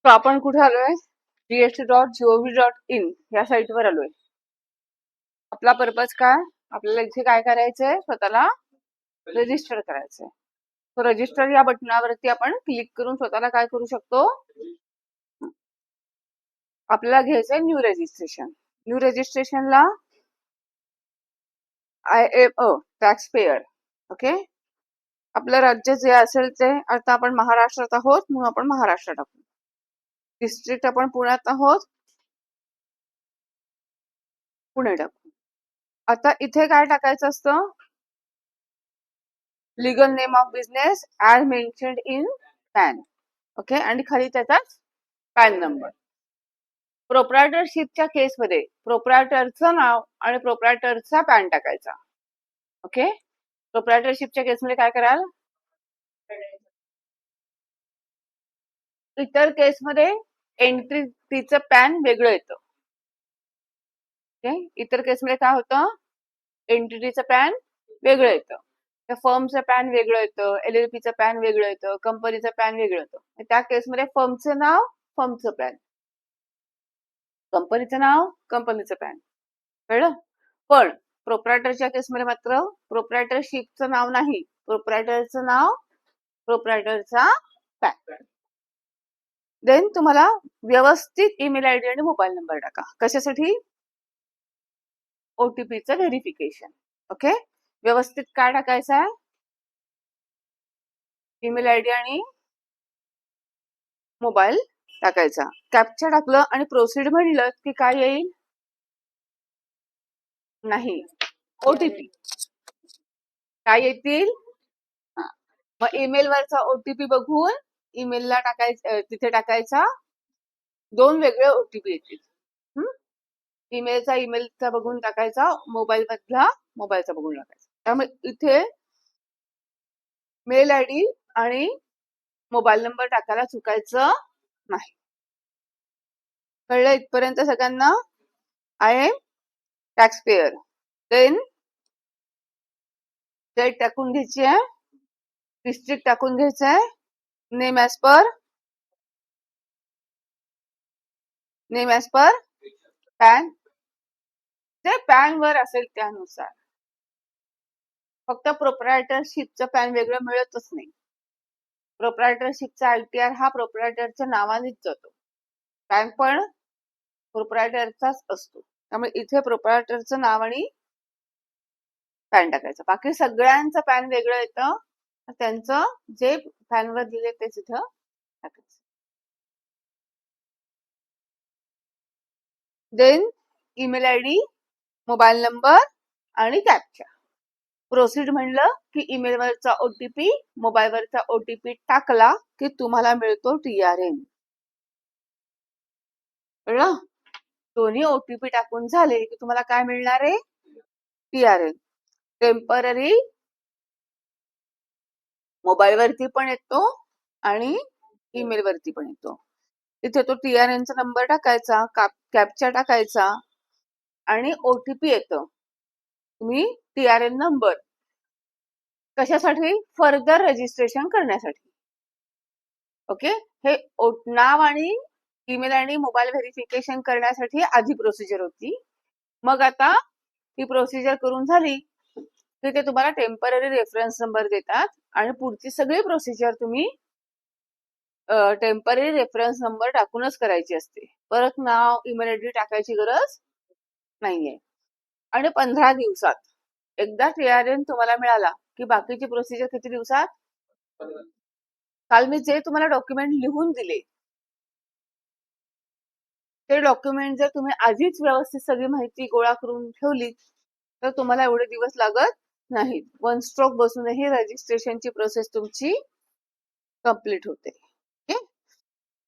तो आपण कुठे आलोय? gst.gov.in या साईटवर आलोय. आपला पर्पज काय? आपल्याला इथे काय करायचंय? स्वतःला रजिस्टर करायचंय. तो रजिस्टर या बटनावरती आपण क्लिक करून स्वतःला काय करू शकतो? आपल्याला घ्यायचंय न्यू रजिस्ट्रेशन. न्यू रजिस्ट्रेशनला I am a tax payer. Okay, आपलं राज्य जे असेल ते, आता आपण महाराष्ट्रात आहोत म्हणून आपण महाराष्ट्र टाकू. डिस्ट्रिक्ट आपण पुण्यात आहोत, पुणे टाकू. आता इथे काय टाकायचं असतं? Legal name of business as mentioned in pan. Okay, आणि खाली त्याचा पॅन नंबर. प्रोप्रायटरशिपच्या केसमध्ये प्रोप्रायटरचं नाव आणि प्रोप्रायटरचा पॅन टाकायचा. ओके, प्रोप्रायटरशिपच्या केसमध्ये काय कराल? इतर केसमध्ये एंट्रीचं पॅन वेगळं येतं. ओके, इतर केसमध्ये काय होतं? एंटिटीचं पॅन वेगळं येतं. त्या फर्मचं पॅन वेगळं येतं, LLPचं पॅन वेगळं येतं, कंपनीचं पॅन वेगळं येतं. त्या केसमध्ये फर्मचं नाव, फर्मचं पॅन, कंपनीचं नाव, कंपनीचं पॅन. कळलं? पण प्रोप्रायटरच्या केसमध्ये मात्र प्रोप्रायटरशिपचं नाव नाही, प्रोप्रायटरचं नाव, प्रोप्रायटरचा पॅन. देन तुम्हाला व्यवस्थित ईमेल आयडी आणि मोबाईल नंबर टाका. कशासाठी? OTPचं व्हेरिफिकेशन. ओके, व्यवस्थित काय टाकायचं आहे? ईमेल आयडी आणि मोबाईल टाकायचा. कॅप्चा टाकलं आणि प्रोसीड म्हणलं की काय येईल? नाही, OTP. काय येतील? मग ईमेल वरचा OTP बघून ईमेलला टाकायचं, तिथे टाकायचा. 2 वेगळे OTP येतील. ईमेलचा बघून टाकायचा, मोबाईल मधला मोबाईलचा बघून टाकायचा. त्यामुळे इथे मेल आयडी आणि मोबाईल नंबर टाकायला चुकायचं नाही. कळलं इथपर्यंत सगळ्यांना? I am taxpayer. Then state टाकून घ्यायची आहे, डिस्ट्रिक्ट टाकून घ्यायचं आहे, नेम ऍज पर पॅन, जे पॅन वर असेल त्यानुसार. फक्त प्रोप्रायटरशिपचं पॅन वेगळं मिळतच नाही. प्रोप्रायटरशिपचा ITR हा प्रोप्रायटरच्या नावानेच जातो, पॅन पण प्रोप्रायटरचाच असतो. त्यामुळे इथे प्रोप्रायटरचं नाव आणि पॅन टाकायचं. बाकी सगळ्यांचं पॅन वेगळं येतं, त्यांचं जे पॅनवर दिले तेच इथं टाकायचं. Then email ID, mobile number आणि कॅप्चा. प्रोसीड म्हणलं की ईमेलवरचा OTP, मोबाईलवरचा OTP टाकला की तुम्हाला मिळतो TRN. कळलं? दोन्ही OTP टाकून झाले की तुम्हाला काय मिळणार आहे? TRN. टेम्पररी मोबाईलवरती पण येतो आणि ईमेल वरती पण येतो. तिथे तो TRNचा नंबर टाकायचा, कॅप्चा टाकायचा आणि OTP येतं. तुम्ही TRN नंबर कशासाठी? फर्दर रजिस्ट्रेशन करण्यासाठी. ओके, हे नाव आणि ईमेल आणि मोबाईल व्हेरिफिकेशन करण्यासाठी आधी प्रोसिजर होती. मग आता ही प्रोसिजर करून झाली की ते तुम्हाला टेम्पररी रेफरन्स नंबर देतात आणि पुढची सगळी प्रोसिजर तुम्ही टेम्पररी रेफरन्स नंबर टाकूनच करायची असते. परत नाव, ईमेल आयडी टाकायची गरज नाहीये. आणि 15 दिवसात एकदा TRN तुम्हाला मिळाला की बाकीची प्रोसिजर किती दिवसात? काल मी जे तुम्हाला डॉक्युमेंट लिहून दिले ते डॉक्युमेंट जर तुम्ही आधीच व्यवस्थित सगळी माहिती गोळा करून ठेवली तर तुम्हाला एवढे दिवस लागत नाहीत. 1 स्ट्रोक बसूनही रजिस्ट्रेशनची प्रोसेस तुमची कंप्लीट होते. ओके,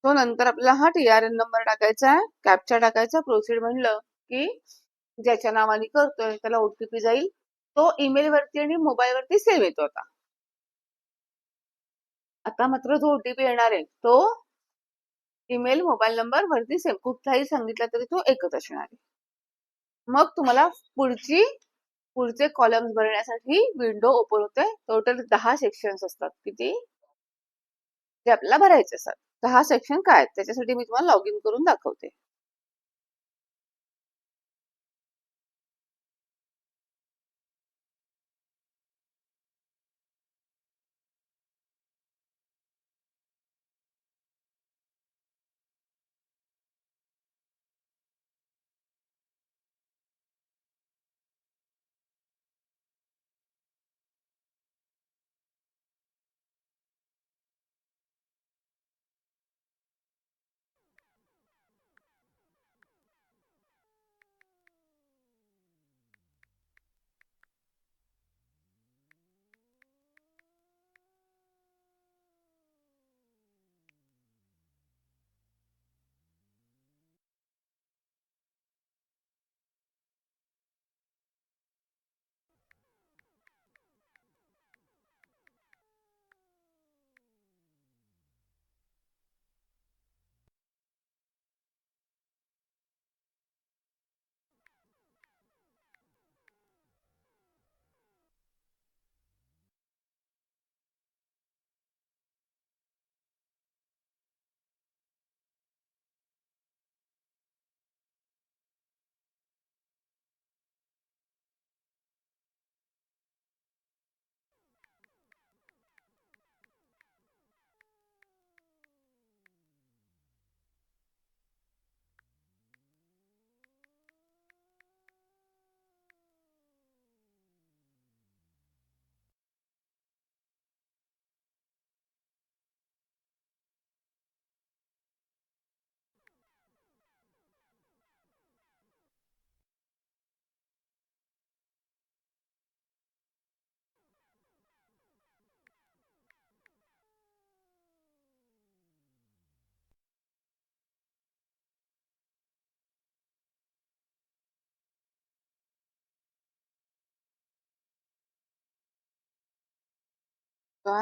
तो नंतर आपल्याला हा TRN नंबर टाकायचा आहे, कॅप्चा टाकायचा. प्रोसीड म्हणलं की ज्याच्या नावाने करतोय त्याला OTP जाईल. तो ईमेल वरती आणि मोबाईल वरती सेव्ह येतो. आता मात्र जो OTP येणार आहे तो ईमेल, मोबाईल नंबर वरती सेव्ह, कुठलाही सांगितला तरी तो एकच असणार आहे. मग तुम्हाला पुढचे कॉलम्स भरण्यासाठी विंडो ओपन होते. टोटल 10 सेक्शन्स असतात. किती? जे आपल्याला भरायचे असतात. 10 सेक्शन काय आहेत त्याच्यासाठी मी तुम्हाला लॉग इन करून दाखवते. का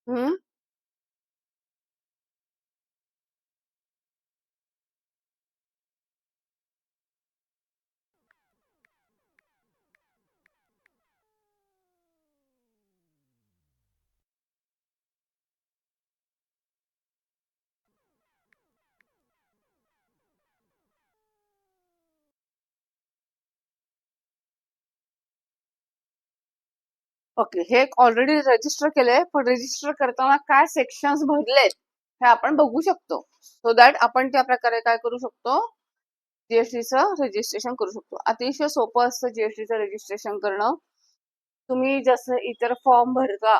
हम्म ओके, हे ऑलरेडी रजिस्टर केलंय, पण रजिस्टर करताना काय सेक्शन्स भरलेत हे आपण बघू शकतो. सो दॅट आपण त्या प्रकारे काय करू शकतो, जीएसटीचं रजिस्ट्रेशन करू शकतो. अतिशय सोपं असतं जीएसटीचं रजिस्ट्रेशन करणं. तुम्ही जसं इतर फॉर्म भरता,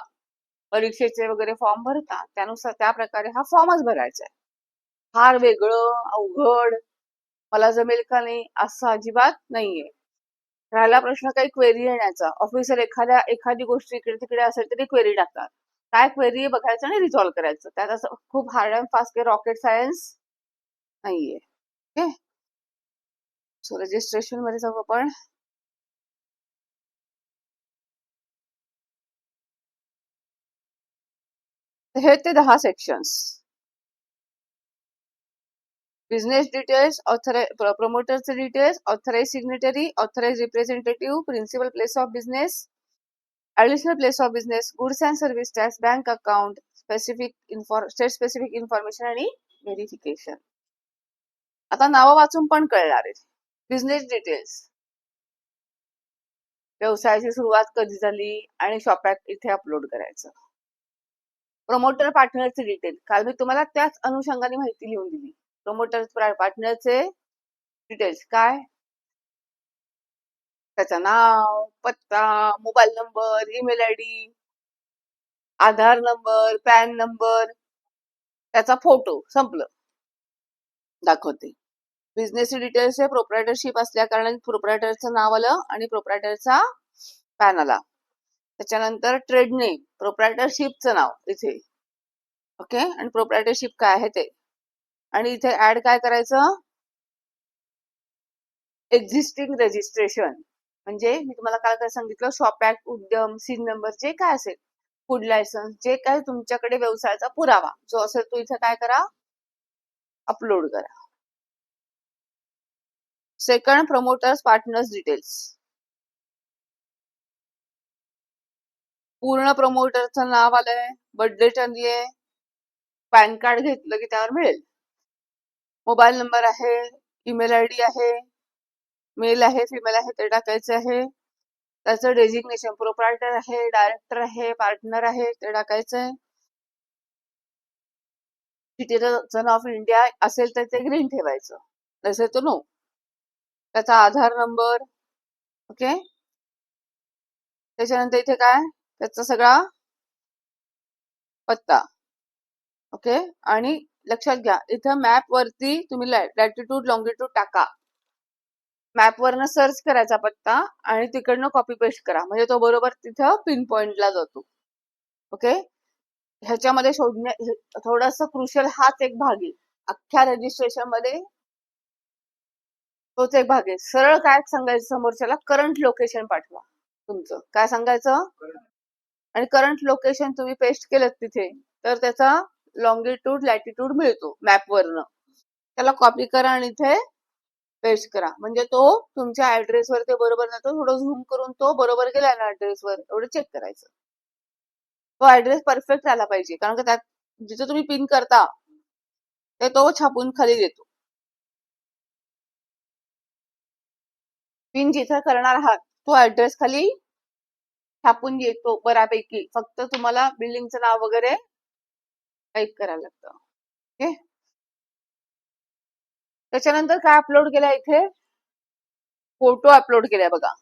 परीक्षेचे वगैरे फॉर्म भरता, त्यानुसार त्या प्रकारे हा फॉर्मच भरायचा आहे. फार वेगळं अवघड मला जमेल का नाही असं अजिबात नाहीये. राहिला प्रश्न काही क्वेरी येण्याचा, ऑफिसर एखादी गोष्ट इकडे तिकडे असेल तरी क्वेरी टाकतात. काय क्वेरी बघायचं आणि रिझॉल्व्ह करायचं. त्यात असं खूप हार्ड अँड फास्ट काही रॉकेट सायन्स नाहीये. ओके, सो रजिस्ट्रेशन मध्ये जाऊ आपण. हे ते 10 सेक्शन्स. बिझनेस डिटेल्स, प्रमोटरचे details, authorise signatory, authorise representative, principal place of business, additional place of business, goods and service tax, bank account, state specific information आणि verification. आता नावं वाचून पण कळणार आहे. बिझनेस डिटेल्स, व्यवसायाची सुरुवात कधी झाली आणि शॉप ऍक्ट इथे अपलोड करायचं. प्रमोटर पार्टनरचे डिटेल काल मी तुम्हाला त्याच अनुषंगाने माहिती लिहून दिली. प्रमोटर पार्टनरचे डिटेल्स काय, त्याचं नाव, पत्ता, मोबाईल नंबर, ईमेल आयडी, आधार नंबर, पॅन नंबर, त्याचा फोटो, संपलं, दाखवते. बिझनेस डिटेल्स हे प्रोप्रायटरशिप असल्या कारणाने प्रोप्रायटरचं नाव आलं आणि प्रोप्रायटरचा पॅन आला. त्याच्यानंतर ट्रेड नेम, प्रोप्रायटरशिपचं नाव इथे, ओके, आणि प्रोप्रायटरशिप काय आहे ते. आणि इथे ऍड काय करायचं, एक्झिस्टिंग रजिस्ट्रेशन, म्हणजे मी तुम्हाला काय काय सांगितलं, शॉप ऍक्ट, उद्यम, सीन नंबर, जे काय असेल, फूड लायसन्स, जे काय तुमच्याकडे व्यवसायाचा पुरावा जो असेल तो इथे काय करा, अपलोड करा. सेकंड, प्रमोटर्स पार्टनर्स डिटेल्स, पूर्ण प्रमोटरचं नाव आलंय, बर्थडे आलीये, पॅन कार्ड घेतलं की त्यावर मिळेल, मोबाईल नंबर आहे, ईमेल आयडी आहे, मेल आहे, फिमेल आहे ते टाकायचं आहे, त्याचं डेजिग्नेशन प्रोप्रायटर आहे, डायरेक्टर आहे, पार्टनर आहे ते टाकायचं आहे, सिटीजन ऑफ इंडिया असेल तर ते ग्रीन ठेवायचं, नसेल तर नो. त्याचा आधार नंबर, ओके. त्याच्यानंतर इथे काय, त्याचा सगळा पत्ता, ओके. आणि लक्षात घ्या इथं मॅप वरती तुम्ही लॅटिट्यूड लॉंगिट्यूड टाका, मॅप वरनं सर्च करायचा पत्ता आणि तिकडनं कॉपी पेस्ट करा, म्हणजे तो बरोबर तिथं पिन पॉइंटला जातो, ओके. ह्याच्यामध्ये शोधण्या थोडस क्रुशियल हाच एक भाग आहे अख्ख्या रजिस्ट्रेशन मध्ये, तोच एक भाग आहे. सरळ काय सांगायचं समोरच्याला, करंट लोकेशन पाठवा तुमचं, काय सांगायचं, आणि करंट लोकेशन तुम्ही पेस्ट केलं तिथे तर त्याचा लॉंगिट्यूड लॅटिट्यूड मिळतो मॅपवरनं, त्याला कॉपी करा आणि इथे पेस्ट करा, म्हणजे तो तुमच्या ऍड्रेसवर ते बरोबर जातो. थोडं झूम करून तो बरोबर गेला ना ऍड्रेसवर एवढं चेक करायचं, तो ऍड्रेस परफेक्ट आला पाहिजे, कारण का त्यात जिथे तुम्ही पिन करता ते तो छापून खाली देतो. पिन जिथे करणार आहात तो ऍड्रेस खाली छापून येतो बऱ्यापैकी, फक्त तुम्हाला बिल्डिंगचं नाव वगैरे टाईप करायला लागतं, ओके. त्याच्यानंतर काय अपलोड केलंय इथे, फोटो अपलोड केलाय बघा.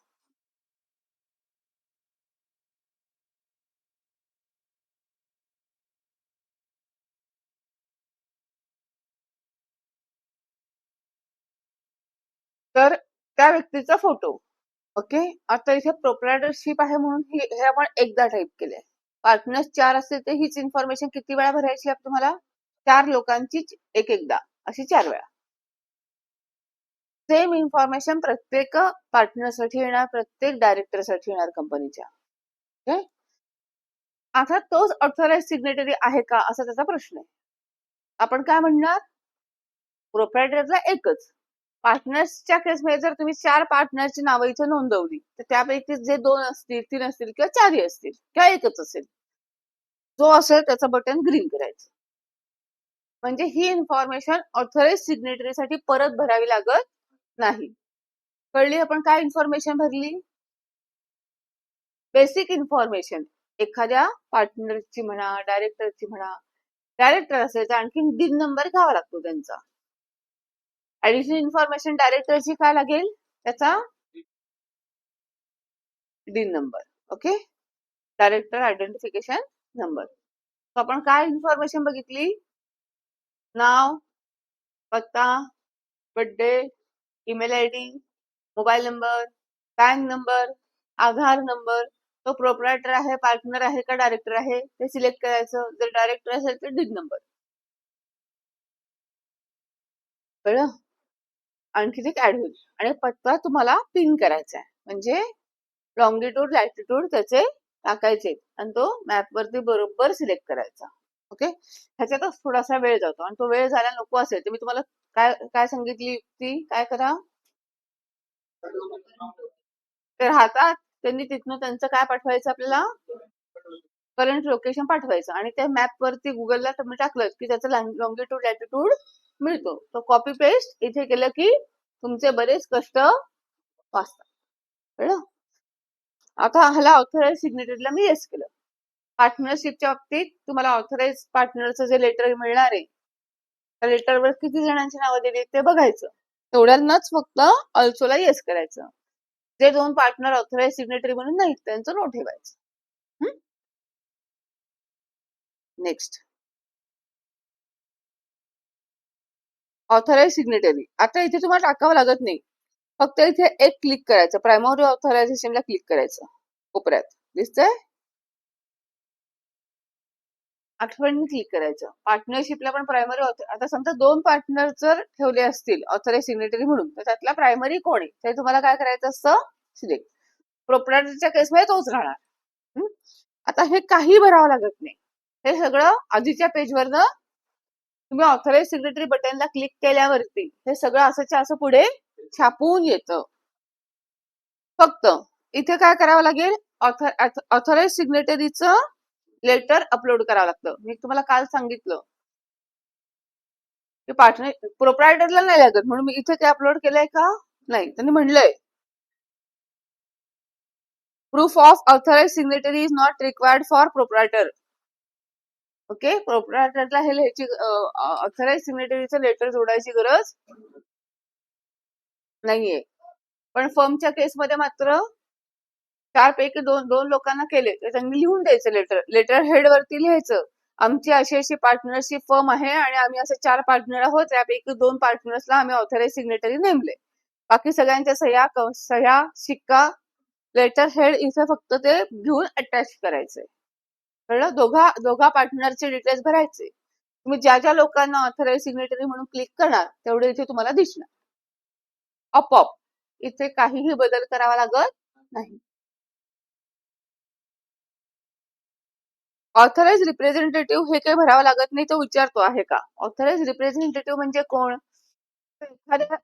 तर त्या व्यक्तीचा फोटो, ओके. आता इथे प्रोप्रायटरशिप आहे म्हणून हे आपण एकदा टाईप केलंय. पार्टनर्स 4 असतील तर हीच इन्फॉर्मेशन किती वेळा भरायची आहे तुम्हाला, 4 लोकांचीच एक एकदा, अशी 4 वेळा. सेम इन्फॉर्मेशन प्रत्येक पार्टनरसाठी येणार, प्रत्येक डायरेक्टरसाठी येणार कंपनीच्या, ओके. आता तोच ऑथराइज सिग्नेटरी आहे का असा त्याचा प्रश्न आहे. आपण काय म्हणणार, प्रोप्रायटरला एकच. पार्टनर्सच्या केसमध्ये जर तुम्ही 4 पार्टनरची नावं इथे नोंदवली तर त्यापैकी जे 2 असतील, 3 असतील किंवा 4 असतील किंवा एकच असेल, जो असेल त्याचं बटन ग्रीन करायचं, म्हणजे ही इन्फॉर्मेशन ऑथराइज सिग्नेटरीसाठी परत भरावी लागत नाही. कळली आपण काय इन्फॉर्मेशन भरली, बेसिक इन्फॉर्मेशन. एखाद्या पार्टनरची म्हणा, डायरेक्टरची म्हणा, डायरेक्टर असेल तर आणखी डिन नंबर घ्यावा लागतो त्यांचा. ऍडिशनल इन्फॉर्मेशन डायरेक्टरची काय लागेल, त्याचा DIN number, okay, director identification number. आपण काय इन्फॉर्मेशन बघितली, नाव, पत्ता, birthday, email ID, mobile number, PAN number, Aadhaar number, तो प्रोप्रायटर आहे, पार्टनर आहे का डायरेक्टर आहे ते सिलेक्ट करायचं, जर डायरेक्टर असेल तर डिन नंबर, कळलं. आणखी एक ऍड होईल आणि पत्ता तुम्हाला पिन करायचा आहे, म्हणजे लॉंगिट्यूड लॅटिट्यूड त्याचे टाकायचे आणि तो मॅप वरती बरोबर सिलेक्ट करायचा, ओके. ह्याच्यातच थोडासा वेळ जातो आणि तो वेळ झाला नको असेल तर मी तुम्हाला काय काय सांगितली ती, काय करा, तर हातात त्यांनी तिथनं त्यांचं काय पाठवायचं आपल्याला, करंट लोकेशन पाठवायचं आणि त्या मॅप वरती गुगलला तुम्ही टाकलं की त्याचं लॉंगिट्यूड लॅटिट्यूड मिळतो, तो कॉपी पेस्ट इथे केलं की तुमचे बरेच कष्ट वाचतात, कळलं. आता ह्याला ऑथराइज सिग्नेटरीला मी येस केलं. पार्टनरशिपच्या बाबतीत तुम्हाला ऑथराइज पार्टनरचं जे लेटर मिळणार आहे त्या लेटरवर किती जणांची नावं दिली ते बघायचं. तेवढ्यांनाच फक्त ऑल्सोला येस करायचं. जे 2 पार्टनर ऑथराइज सिग्नेटरी म्हणून नाहीत त्यांचं नो ठेवायचं. Next, authorised signatory. आता इथे तुम्हाला टाकावं लागत नाही, फक्त इथे एक क्लिक करायचं, प्रायमरी ऑथरायझेशनला क्लिक करायचं कोपऱ्यात दिसतंय, आठवणीने क्लिक करायचं. पार्टनरशिपला पण प्रायमरी, आता समजा 2 पार्टनर जर ठेवले असतील ऑथराइज सिग्नेटरी म्हणून, तर त्यातला प्रायमरी कोण आहे ते तुम्हाला काय करायचं असतं, सिलेक्ट. प्रोप्रायटरच्या केसमध्ये तोच राहणार. आता हे काही भरावं लागत नाही, हे सगळं आधीच्या पेजवरनं तुम्ही ऑथराइज सिग्नेटरी बटनला क्लिक केल्यावरती हे सगळं असंच्या असं पुढे छापून येतं. फक्त इथे काय करावं लागेल, ऑथराइज सिग्नेटरीचं लेटर अपलोड करावं लागतं. मी तुम्हाला काल सांगितलं की पार्टनर प्रोप्रायटरला नाही लागत, म्हणून मी इथे काय अपलोड केलंय का नाही. त्यांनी म्हणलंय proof of authorise signatory is not required for proprietor. Okay, प्रोप्रायटरला हे लिहायची ऑथराइज सिग्नेटरीचं लेटर जोडायची गरज नाहीये. पण फर्मच्या केसमध्ये मात्र 4 पैकी 2 लोकांना केले तर त्यांनी लिहून द्यायचं लेटर. लेटर हेड वरती लिहायचं आमची अशी अशी पार्टनरशिप फर्म आहे आणि आम्ही असे 4 पार्टनर आहोत, त्यापैकी 2 पार्टनर्सला आम्ही ऑथराइज सिग्नेटरी नेमले. बाकी सगळ्यांच्या सह्या शिक्का लेटर हेड इथे फक्त ते घेऊन अटॅच करायचंय. कळलं? दोघा पार्टनरचे डिटेल्स भरायचे. तुम्ही ज्या ज्या लोकांना ऑथराइज सिग्नेटरी म्हणून क्लिक करणार तेवढे इथे तुम्हाला दिसणार आपोआप. इथे काहीही बदल करावा लागत नाही. ऑथराइज रिप्रेझेंटेटिव्ह हे काही भरावं लागत नाही, तो विचारतो आहे का. ऑथराइज रिप्रेझेंटेटिव्ह म्हणजे कोण,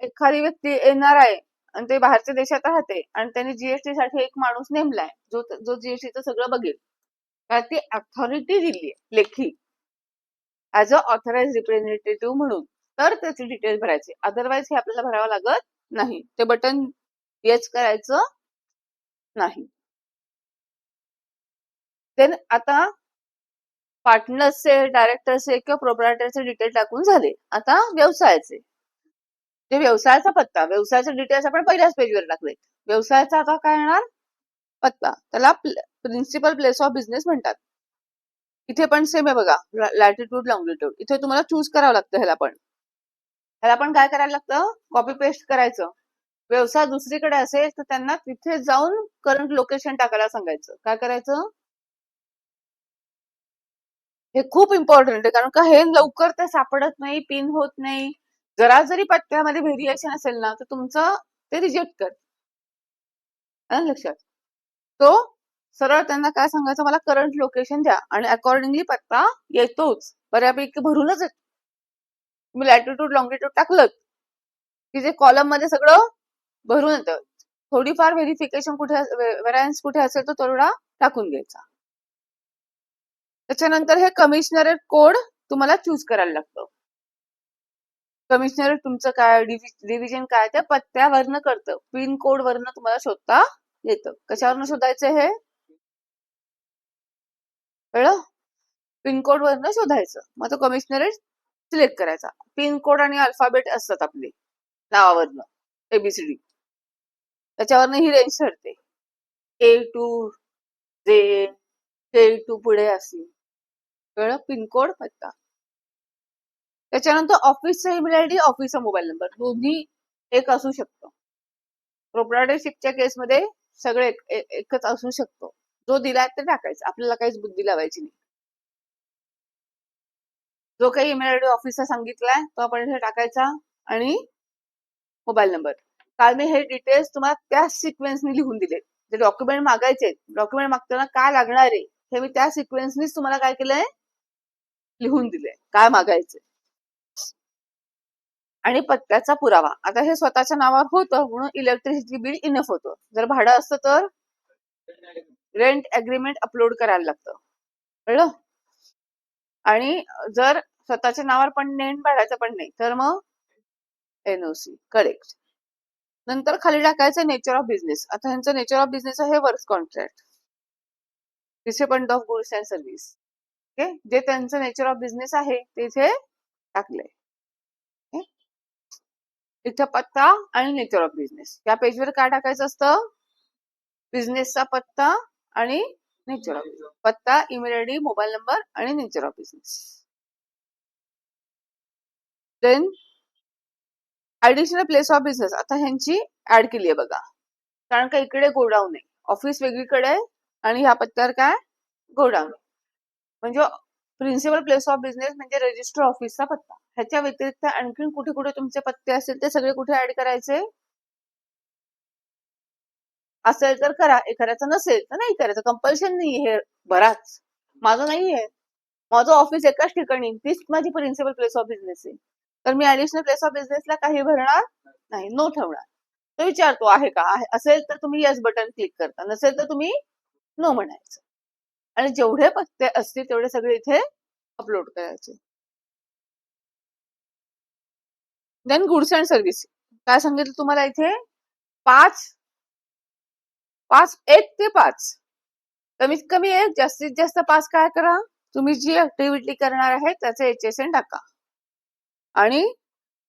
एखादी व्यक्ती येणार आहे आणि ते बाहेरच्या देशात राहते आणि त्यांनी जीएसटी साठी एक माणूस नेमलाय जो जीएसटीचं सगळं बघेल, त्याला ती अथॉरिटी दिली आहे लेखी ऍज अ ऑथराइज रिप्रेझेंटेटिव्ह म्हणून, तर त्याचे डिटेल्स भरायचे. अदरवाईज हे आपल्याला भरावं लागत नाही, ते बटन येस करायचं नाही. देन आता पार्टनर्सचे, डायरेक्टरचे किंवा प्रोप्रायटरचे डिटेल टाकून झाले. आता व्यवसायाचे, जे व्यवसायाचा पत्ता, व्यवसायाचे डिटेल्स आपण पहिल्याच पेजवर टाकले. व्यवसायाचा आता काय येणार, पत्ता, त्याला प्रिन्सिपल प्लेस ऑफ बिझनेस म्हणतात. इथे पण सेम आहे बघा, लॅटिट्यूड लॉंगिट्यूड. इथे तुम्हाला चूज करावं लागतं. ह्याला पण काय करायला लागतं, कॉपी पेस्ट करायचं. व्यवसाय दुसरीकडे असेल तर त्यांना तिथे जाऊन करंट लोकेशन टाकायला सांगायचं. काय करायचं, हे खूप इम्पॉर्टंट आहे, कारण का हे लवकर ते सापडत नाही, पिन होत नाही. जरा जरी पत्त्यामध्ये व्हेरिएशन असेल ना तर तुमचं ते रिजेक्ट कर. लक्षात, तो सरळ त्यांना काय सांगायचं, मला करंट लोकेशन द्या, आणि अकॉर्डिंगली पत्ता येतोच, बऱ्यापैकी भरूनच येतो. तुम्ही लॅटिट्यूड लॉंगिट्यूड टाकलं की जे कॉलम मध्ये सगळं भरून येतं. थोडीफार व्हेरिफिकेशन कुठे, व्हेरियन्स कुठे असेल तर थोडा टाकून घ्यायचा. त्याच्यानंतर हे कमिशनरेट कोड तुम्हाला चूज करायला लागतं. कमिशनरेट तुमचं काय, डिव्हिजन काय, त्या पत्त्यावरनं करतं. पिन कोड वरनं तुम्हाला शोधता येतं. कशावरनं शोधायचं हे कळलं, पिनकोड वरनं शोधायचं. मग तो कमिशनरेट सिलेक्ट करायचा. पिनकोड आणि अल्फाबेट असतात आपले नावावरनं, एबीसीडी, त्याच्यावरनं ही रेंज ठरते. ए टू जे, के टू पुढे असेल. कळलं, पिनकोड, पत्ता. त्याच्यानंतर ऑफिसचा ईमेल आयडी, ऑफिसचा मोबाईल नंबर, दोन्ही एक असू शकतो. प्रोप्रायटरशिपच्या केसमध्ये सगळे एकच असू शकतो. जो दिलाय ते टाकायचं, आपल्याला काहीच बुद्धी लावायची नाही. जो काही ईमेल आयडी ऑफिसचा सांगितलाय तो आपण इथे टाकायचा, आणि मोबाईल नंबर. काल मी हे डिटेल्स तुम्हाला त्या सिक्वेन्सनी लिहून दिले. जे डॉक्युमेंट मागायचे, डॉक्युमेंट मागताना काय लागणार आहे हे मी त्या सिक्वेन्सनीच तुम्हाला काय केलंय, लिहून दिले, काय मागायचे. आणि पत्त्याचा पुरावा. आता हे स्वतःच्या नावावर होतं म्हणून इलेक्ट्रिसिटी बिल इनफ होतं. जर भाडं असतं तर रेंट अग्रीमेंट अपलोड करायला लागतं. कळलं. आणि जर स्वतःच्या नावावर पण नाही, भाड्याचं पण नाही, तर मग एनओसी. करेक्ट. नंतर खाली टाकायचं नेचर ऑफ बिझनेस. आता ह्यांचं नेचर ऑफ बिझनेस आहे work contract, recipient of goods and service. Okay, जे त्यांचं नेचर ऑफ बिझनेस आहे ते इथे टाकलंय. इथं पत्ता आणि नेचर ऑफ बिझनेस. या पेजवर काय टाकायचं असतं? बिझनेसचा पत्ता आणि नेचर ऑफ बिझनेस. पत्ता, ईमेल आयडी, मोबाईल नंबर आणि nature of business. Then additional place of business. आता ह्यांची ऍड केली आहे बघा, कारण का इकडे गोडाऊन आहे, ऑफिस वेगळीकडे आहे आणि ह्या पत्त्यावर काय गोडाऊन. म्हणजे प्रिन्सिपल प्लेस ऑफ बिझनेस म्हणजे रजिस्टर ऑफिसचा पत्ता. ह्याच्या व्यतिरिक्त आणखी कुठे कुठे तुमचे पत्ते असतील ते सगळे कुठे ऍड करायचे? असेल तर करा, एखाद्याचं नसेल तर नाही करायचं. कंपल्शन नाही हे बराच. माझं नाहीये, माझं ऑफिस एकाच ठिकाणी, तीच माझी प्रिन्सिपल प्लेस ऑफ बिझनेस आहे. तर मी ऍडिशनल प्लेस ऑफ बिझनेसला काही भरणार नाही, नो ठेवणार. तो विचारतो आहे का, आहे असेल तर तुम्ही यस बटन क्लिक करता, नसेल तर तुम्ही नो म्हणायचं. आणि जेवढे पत्ते असतील तेवढे सगळे इथे अपलोड करायचे. Then goods and service. काय सांगितलं तुम्हाला इथे? 5 1 ते 5, कमीत कमी 1, जास्तीत जास्त 5 काय करा, तुम्ही जी ऍक्टिव्हिटी करणार आहे त्याचे HSN टाका. आणि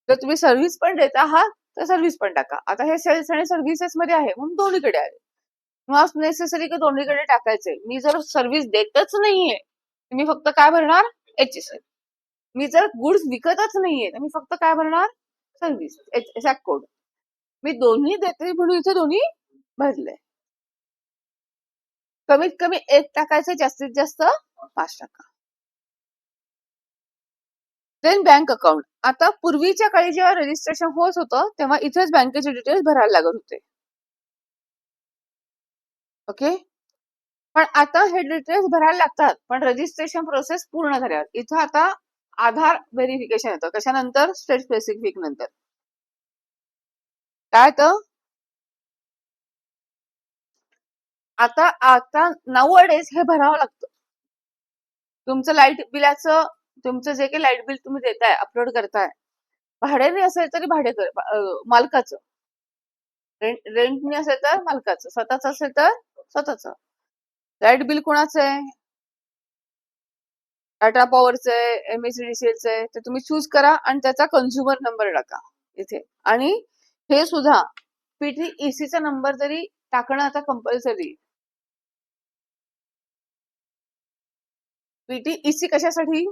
जर तुम्ही सर्व्हिस पण देत आहात तर सर्व्हिस पण टाका. आता हे सेल्स आणि सर्व्हिसेस मध्ये आहे म्हणून दोन्हीकडे आहे. नॉट नेसेसरी की दोन्हीकडे टाकायचे. मी जर सर्व्हिस देतच नाहीये मी फक्त काय भरणार? HSN. मी जर गुड्स विकतच नाहीये तर मी फक्त काय भरणार? Service, exact code. मी दोन्ही देते म्हणून इथे दोन्ही भरले. कमीत कमी 1 टाकायचं, जास्तीत जास्त 5 टाका. Then bank account. आता पूर्वीच्या काळी जेव्हा रजिस्ट्रेशन होत होतं तेव्हा इथेच बँकेचे डिटेल्स भरायला लागत होते. ओके, पण आता हे डिटेल्स भरायला लागतात, पण रजिस्ट्रेशन प्रोसेस पूर्ण झाल्यावर. इथं आता आधार व्हेरिफिकेशन येतं. कशानंतर? स्टेट स्पेसिफिक नंतर. काय तर आता आता नाउअडेज हे भरावं लागतं. तुमचं लाईट बिलाचं, तुमचं जे काही लाईट बिल तुम्ही देताय, अपलोड करताय, भाड्याने असेल तरी मालकाचं, रेंटने असेल तर मालकाचं, स्वतःच असेल तर स्वतःच. लाईट बिल कोणाचं आहे? टाटा पॉवरचं आहे, MSEDCLचं आहे, ते तुम्ही चूज करा आणि त्याचा कन्झ्युमर नंबर टाका इथे. आणि हे सुद्धा PTECचा नंबर तरी टाकणं आता कंपल्सरी. PTEC कशासाठी?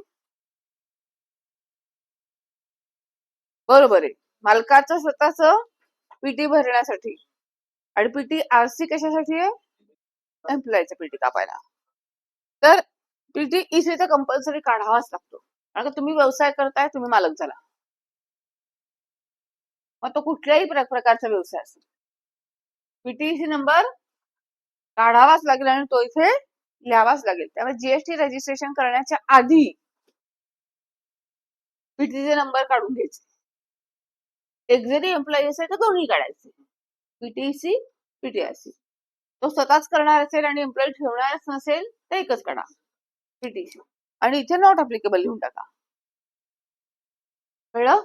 बरोबर आहे, मालकाचं स्वतःच PT भरण्यासाठी. आणि PTRC कशासाठी आहे? एम्प्लॉयचं PT कापायला. तर PTEC तर कंपल्सरी काढावाच लागतो, कारण का तुम्ही व्यवसाय करताय, तुम्ही मालक झाला. मग तो कुठल्याही प्रकारचा व्यवसाय असेल, PTEC नंबर काढावाच लागेल आणि तो इथे लिहावाच लागेल. त्यामुळे GST रजिस्ट्रेशन करण्याच्या आधी PTEC नंबर काढून घ्यायचे. एक जरी एम्प्लॉई असेल तर दोन्ही काढायचे, PTEC PTRC. तो स्वतःच करणार असेल आणि एम्प्लॉई ठेवणारच नसेल तर एकच काढा, PTEC. आणि इथे नॉट अप्लिकेबल लिहून टाका. कळलं?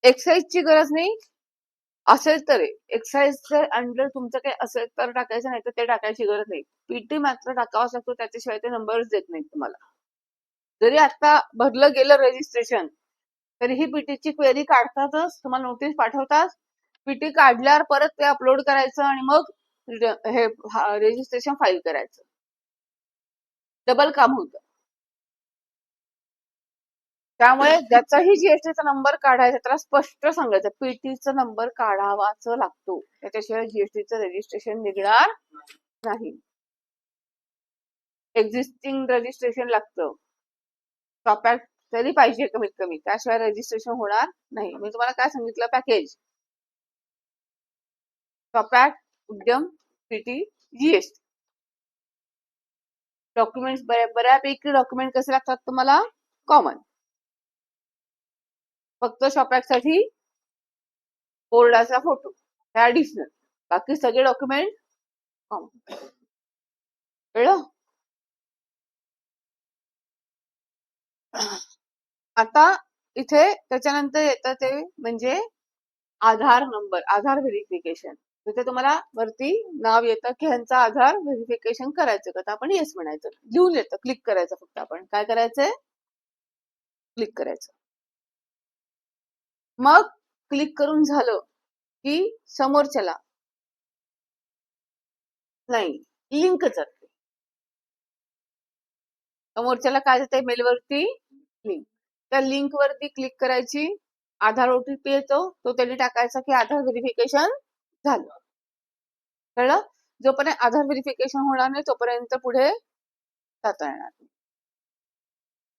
एक्साईजची गरज नाही, असेल तर एक्साईज जर अंडर तुमचं काही असेल तर टाकायचं, नाही तर ते टाकायची गरज नाही. PT मात्र टाकावाच लागतो, त्याच्याशिवाय ते नंबरच देत नाहीत तुम्हाला. जरी आता भरलं गेलं रजिस्ट्रेशन तरीही PTची क्वेरी काढतातच, तुम्हाला नोटीस पाठवतात. PT काढल्यावर परत ते अपलोड करायचं आणि मग हे रजिस्ट्रेशन फाईल करायचं. डबल काम होतं. त्यामुळे ज्याचाही GSTचा नंबर काढायचा त्याला स्पष्ट सांगायचं PTचा नंबर काढावाच लागतो, त्याच्याशिवाय GSTचं रजिस्ट्रेशन निघणार नाही. एक्झिस्टिंग रजिस्ट्रेशन लागतं, टॉप ऍक्ट तरी पाहिजे कमीत कमी, त्याशिवाय रजिस्ट्रेशन होणार नाही. मी तुम्हाला काय सांगितलं? पॅकेज टॉप ऍक्ट, उद्यम, PT, GST. डॉक्युमेंट्स बऱ्यापैकी डॉक्युमेंट कसे लागतात तुम्हाला? कॉमन. फक्त शॉप ऍक्ट साठी बोर्डाचा फोटो ऍडिशनल, बाकी सगळे डॉक्युमेंट कॉमन. कळलं? आता इथे त्याच्यानंतर येतं ते म्हणजे आधार नंबर, आधार व्हेरिफिकेशन. तिथे तुम्हाला वरती नाव येतं की ह्यांचा आधार व्हेरिफिकेशन करायचं का, तर आपण येस म्हणायचं. लिहून येतं, क्लिक करायचं. फक्त आपण काय करायचंय, क्लिक करायचं. मग क्लिक करून झालं की समोरच्याला नाही, लिंक जाते. समोरच्याला काय जाते, मेलवरती लिंक. त्या लिंक वरती क्लिक करायची. आधार ओटीपी येतो, तो त्यांनी टाकायचा की आधार व्हेरिफिकेशन झालं. कळलं? जोपर्यंत आधार व्हेरिफिकेशन होणार नाही तोपर्यंत पुढे जाता येणार नाही.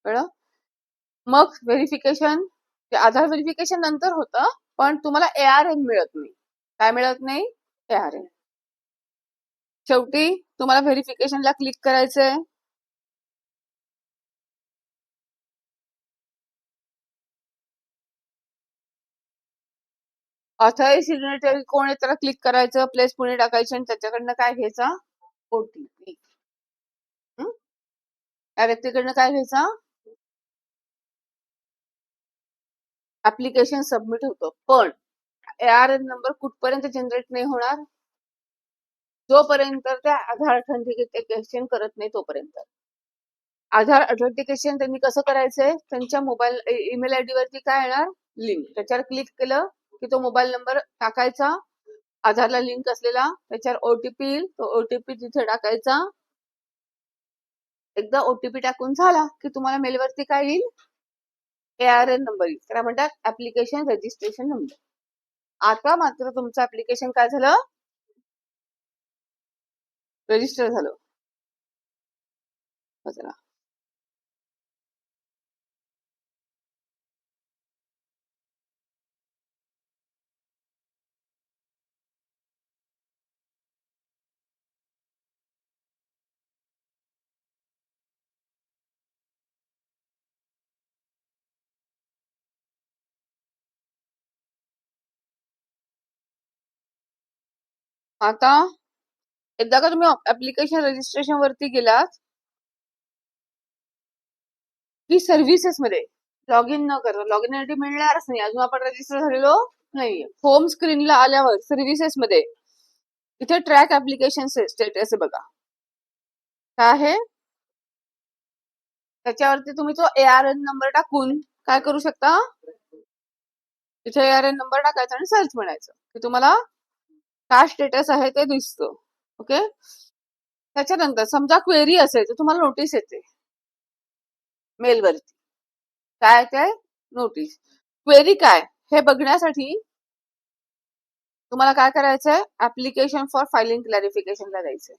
कळलं? मग व्हेरिफिकेशन, आधार व्हेरिफिकेशन नंतर होतं, पण तुम्हाला ARN मिळत नाही. काय मिळत नाही? ARN. शेवटी तुम्हाला व्हेरिफिकेशनला क्लिक करायचंय. ऑथराइज सिग्नेटरी कोण आहे त्याला क्लिक करायचं, प्लेस पुणे टाकायचं आणि त्याच्याकडनं काय घ्यायचा, ओटीपी. त्या व्यक्तीकडनं काय घ्यायचा, ऍप्लिकेशन सबमिट होतं. पण ARN नंबर कुठपर्यंत जनरेट नाही होणार, जोपर्यंत त्या आधार ऑथेंटिकेशन करत नाही तोपर्यंत. आधार ऑथेंटिकेशन त्यांनी कसं करायचंय, त्यांच्या मोबाईल ईमेल आयडी वरती काय येणार, लिंक. त्याच्यावर क्लिक केलं की तो मोबाईल नंबर टाकायचा, आधारला लिंक असलेला. त्याच्यावर ओटीपी येईल, तो ओटीपी तिथे टाकायचा. एकदा ओटीपी टाकून झाला की तुम्हाला मेलवरती काय येईल, ARN नंबर येईल. त्याला म्हणतात ऍप्लिकेशन रजिस्ट्रेशन नंबर. आता मात्र तुमचं ऍप्लिकेशन काय झालं, रजिस्टर झालं. चला, आता एकदा का तुम्ही ऍप्लिकेशन रजिस्ट्रेशन वरती गेलात की सर्व्हिसेस मध्ये लॉग इन न करता, लॉग इन आयडी मिळणारच नाही, अजून आपण रजिस्टर झालेलो नाहीये. होम स्क्रीनला आल्यावर सर्व्हिसेस मध्ये इथे ट्रॅक ऍप्लिकेशन स्टेटस आहे बघा, काय आहे. त्याच्यावरती तुम्ही तो ARN नंबर टाकून काय करू शकता, इथे ARN नंबर टाकायचा आणि सर्च म्हणायचं की तुम्हाला काय स्टेटस आहे ते दिसतं. ओके. त्याच्यानंतर समजा क्वेरी असेल तर तुम्हाला नोटीस येते मेलवरती, काय काय नोटीस. क्वेरी काय हे बघण्यासाठी तुम्हाला काय करायचंय, ऍप्लिकेशन फॉर फायलिंग क्लॅरिफिकेशनला जायचंय.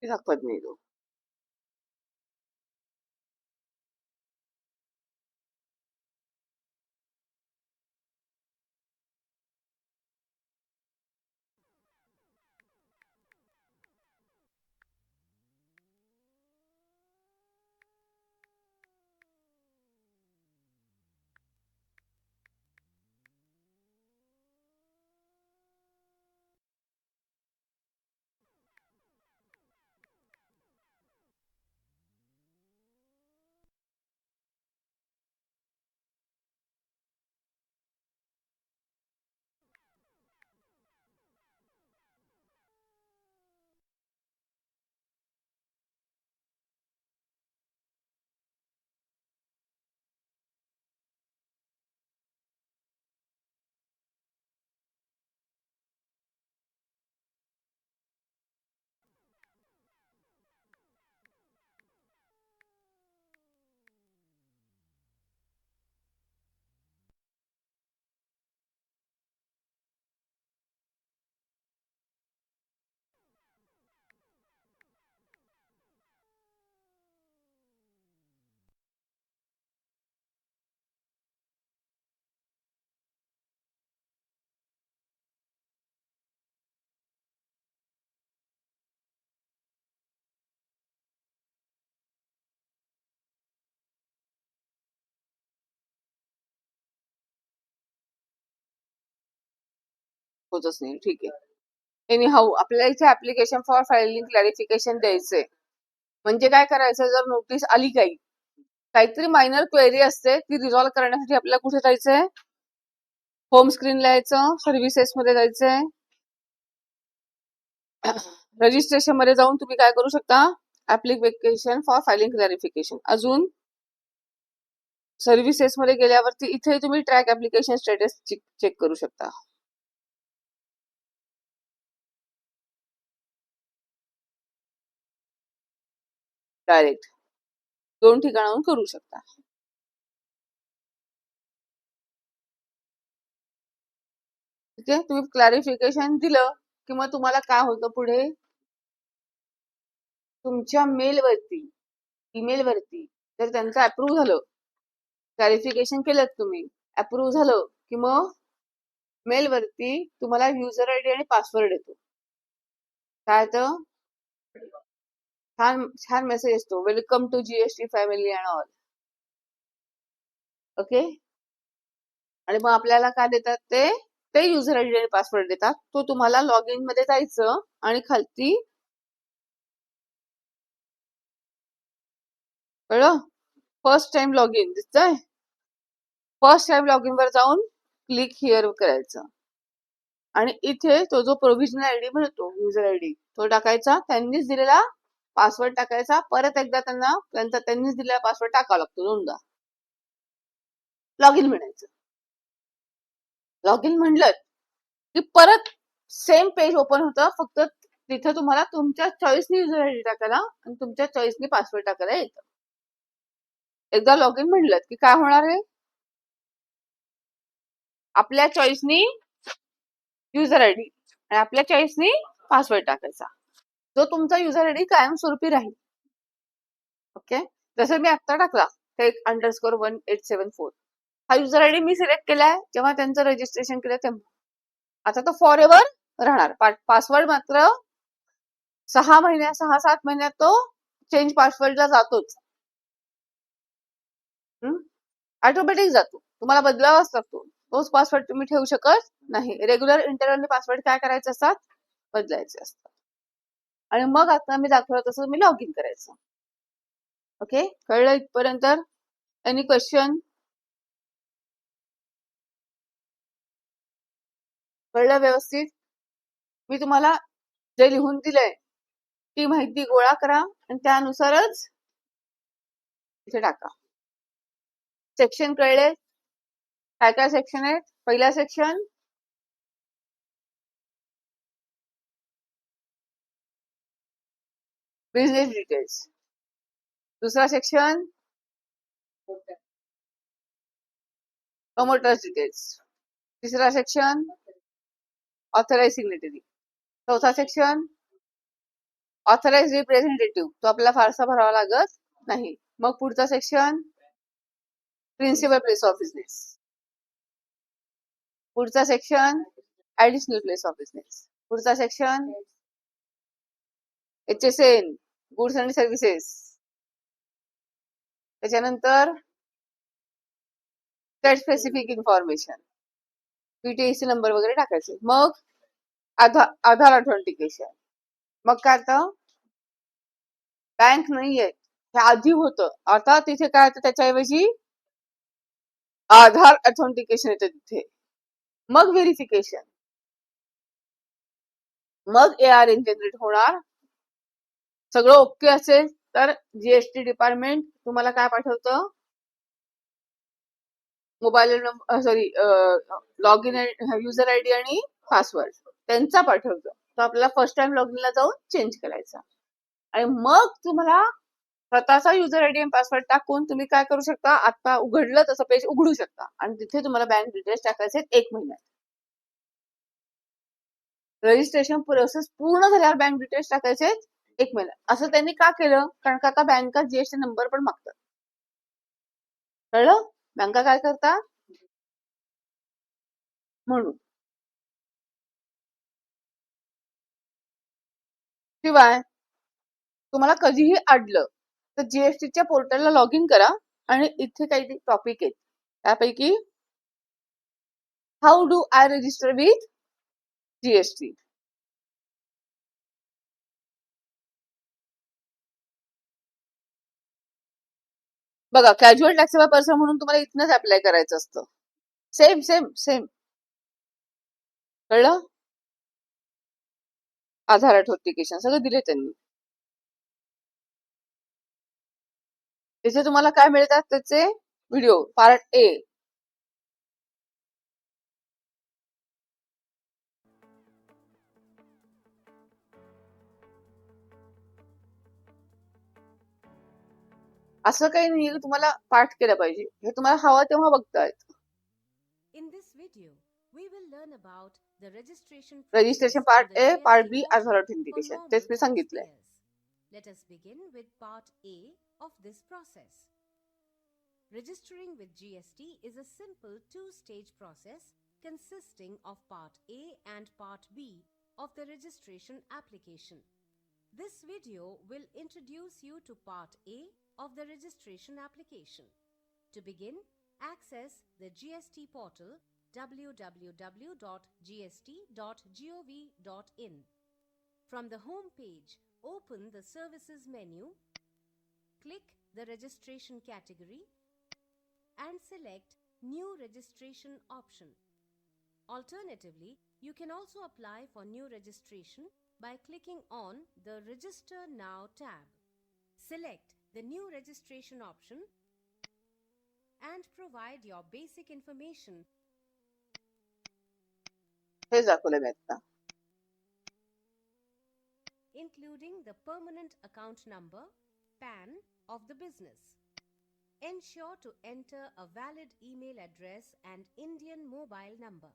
दाखवत नाही तो. होतच नाही. ठीक आहे. एनी हाऊ आपल्याला इथे ऍप्लिकेशन फॉर फायलिंग क्लॅरिफिकेशन द्यायचंय. म्हणजे काय करायचं, जर नोटीस आली काहीतरी मायनर क्वेरी असते ती रिझॉल्व्ह करण्यासाठी आपल्याला कुठे जायचंय, होम स्क्रीनला यायचं, सर्व्हिसेस मध्ये जायचंय, रजिस्ट्रेशन मध्ये जाऊन तुम्ही काय करू शकता, ऍप्लिकेशन फॉर फायलिंग क्लॅरिफिकेशन. अजून सर्व्हिसेस मध्ये गेल्यावरती इथे तुम्ही ट्रॅक ऍप्लिकेशन स्टेटस चेक करू शकता. डायरेक्ट 2 ठिकाणाहून करू शकता. ठीक आहे. तुम्ही क्लॅरिफिकेशन दिलं की मग तुम्हाला काय होतं पुढे, तुमच्या मेलवरती, ईमेल वरती जर त्यांचं अप्रूव्ह झालं, क्लॅरिफिकेशन केलं तुम्ही, अप्रूव्ह झालं की मग मेल वरती तुम्हाला युजर आयडी आणि पासवर्ड येतो. काय तर छान छान मेसेज असतो, welcome to GST family and all. Okay. आणि मग आपल्याला काय देतात, ते ते युजर आयडी आणि पासवर्ड देतात. तो तुम्हाला लॉग इन मध्ये जायचं आणि खालती, कळलं, फर्स्ट टाइम लॉग इन दिसतंय, फर्स्ट टाइम लॉग इन वर जाऊन क्लिक हिअर करायचं आणि इथे तो जो प्रोव्हिजनल आयडी मिळतो, युजर आयडी, तो टाकायचा. त्यांनीच दिलेला पासवर्ड टाकायचा. परत एकदा त्यांनीच दिलेला पासवर्ड टाकावा लागतो, दोनदा. लॉग इन म्हणायचं. लॉग इन म्हणलं की परत सेम पेज ओपन होतं, फक्त तिथे तुम्हाला तुमच्या चॉईसनी युजर आयडी टाकायला आणि तुमच्या चॉईसनी पासवर्ड टाकायला येतं. एकदा लॉग इन म्हणलं की काय होणार आहे, आपल्या चॉईसनी युजर आयडी आणि आपल्या चॉईसनी पासवर्ड टाकायचा, जो तुमचा युजर आयडी कायमस्वरूपी राहील. ओके. जसं मी आता टाकला @1874, हा युजर आयडी मी सिलेक्ट केलाय जेव्हा त्यांचं रजिस्ट्रेशन केलं तेव्हा. आता तो फॉर एव्हर राहणार. पासवर्ड मात्र 6-7 महिन्यात तो चेंज पासवर्डला जातोच, ऑटोमॅटिक जातो. तुम्हाला बदलावाच लागतो. तोच पासवर्ड तुम्ही ठेवू शकत नाही. रेग्युलर इंटरव्हलने पासवर्ड काय करायचे असतात, बदलायचे असतात. आणि मग आता मी दाखवलं तसं मी लॉग इन करायचं. ओके. कळलं इथपर्यंत? Any question? कळलं व्यवस्थित? मी तुम्हाला जे लिहून दिलंय ती माहिती गोळा करा आणि त्यानुसारच इथे टाका. सेक्शन कळले? काय काय सेक्शन आहेत? पहिला सेक्शन बिझनेस डिटेल्स, दुसरा सेक्शन प्रमोटर्स डिटेल्स, तिसरा सेक्शन ऑथराइज सिग्नेटरी, चौथा सेक्शन ऑथराइज रिप्रेझेंटेटिव्ह, तो आपल्याला फारसा भरावा लागत नाही. मग पुढचा section principal place of business, पुढचा section additional place of business, पुढचा section HSN, goods and services, त्याच्यानंतर state specific information, PTC number वगैरे टाकायचे. मग आधार ऑथेंटिकेशन. मग काय आता बँक नाहीये, हे आधी होतं, आता तिथे काय येतं, त्याच्याऐवजी आधार ऑथेंटिकेशन येतं तिथे. मग व्हेरिफिकेशन, मग ARN जनरेट होणार. सगळं ओके असेल तर जीएसटी डिपार्टमेंट तुम्हाला काय पाठवतं, mobile number, sorry, log in user ID आणि पासवर्ड त्यांचा पाठवतो. तो आपल्याला फर्स्ट टाइम लॉग इनला जाऊन चेंज करायचा आणि मग तुम्हाला स्वतःचा युजर आयडी आणि पासवर्ड टाकून तुम्ही काय करू शकता, आता उघडलं तसं पेज उघडू शकता आणि तिथे तुम्हाला बँक डिटेल्स टाकायचे 1 महिन्यात. रजिस्ट्रेशन प्रोसेस पूर्ण झाल्यावर बँक डिटेल्स टाकायचे 1 महिन्यात. असं त्यांनी का केलं, कारण का आता बँका जीएसटी नंबर पण मागतात. कळलं? बँका काय करतात म्हणून. शिवाय तुम्हाला कधीही अडलं तर जीएसटीच्या पोर्टलला लॉग इन करा आणि इथे काही टॉपिक आहेत, त्यापैकी how do I register with GST. बघा, कॅज्युअल टॅक्सेबल पर्सन म्हणून तुम्हाला इथनच अप्लाय करायचं असतं. Same same same. कळलं? आधार ऑथेंटिकेशन सगळं दिले त्यांनी. त्याचे तुम्हाला काय मिळतात त्याचे व्हिडिओ पार्ट ए. असं काही नाही तुम्हाला पाठ केलं पाहिजे, हे तुम्हाला हवं तेव्हा बघतायत. In this video, we will learn about the registration registration process part on the A, part GST B, portal Aadhaar for authentication normal तेच मी सांगितलंय. taxpayers. Let us begin with part A of this process. Registering with GST is a simple two-stage process consisting of part A and part B of the registration application. This video will introduce you to part A of the registration application. To begin, access the GST portal www.gst.gov.in. From the home page, open the Services menu, click the Registration category and select New Registration option. Alternatively, you can also apply for new registration by clicking on the Register Now tab. Select the New Registration option and provide your basic information. हे दाखवलं मी आता. Including the permanent account number, PAN of the business. Ensure to enter a valid email address and Indian mobile number.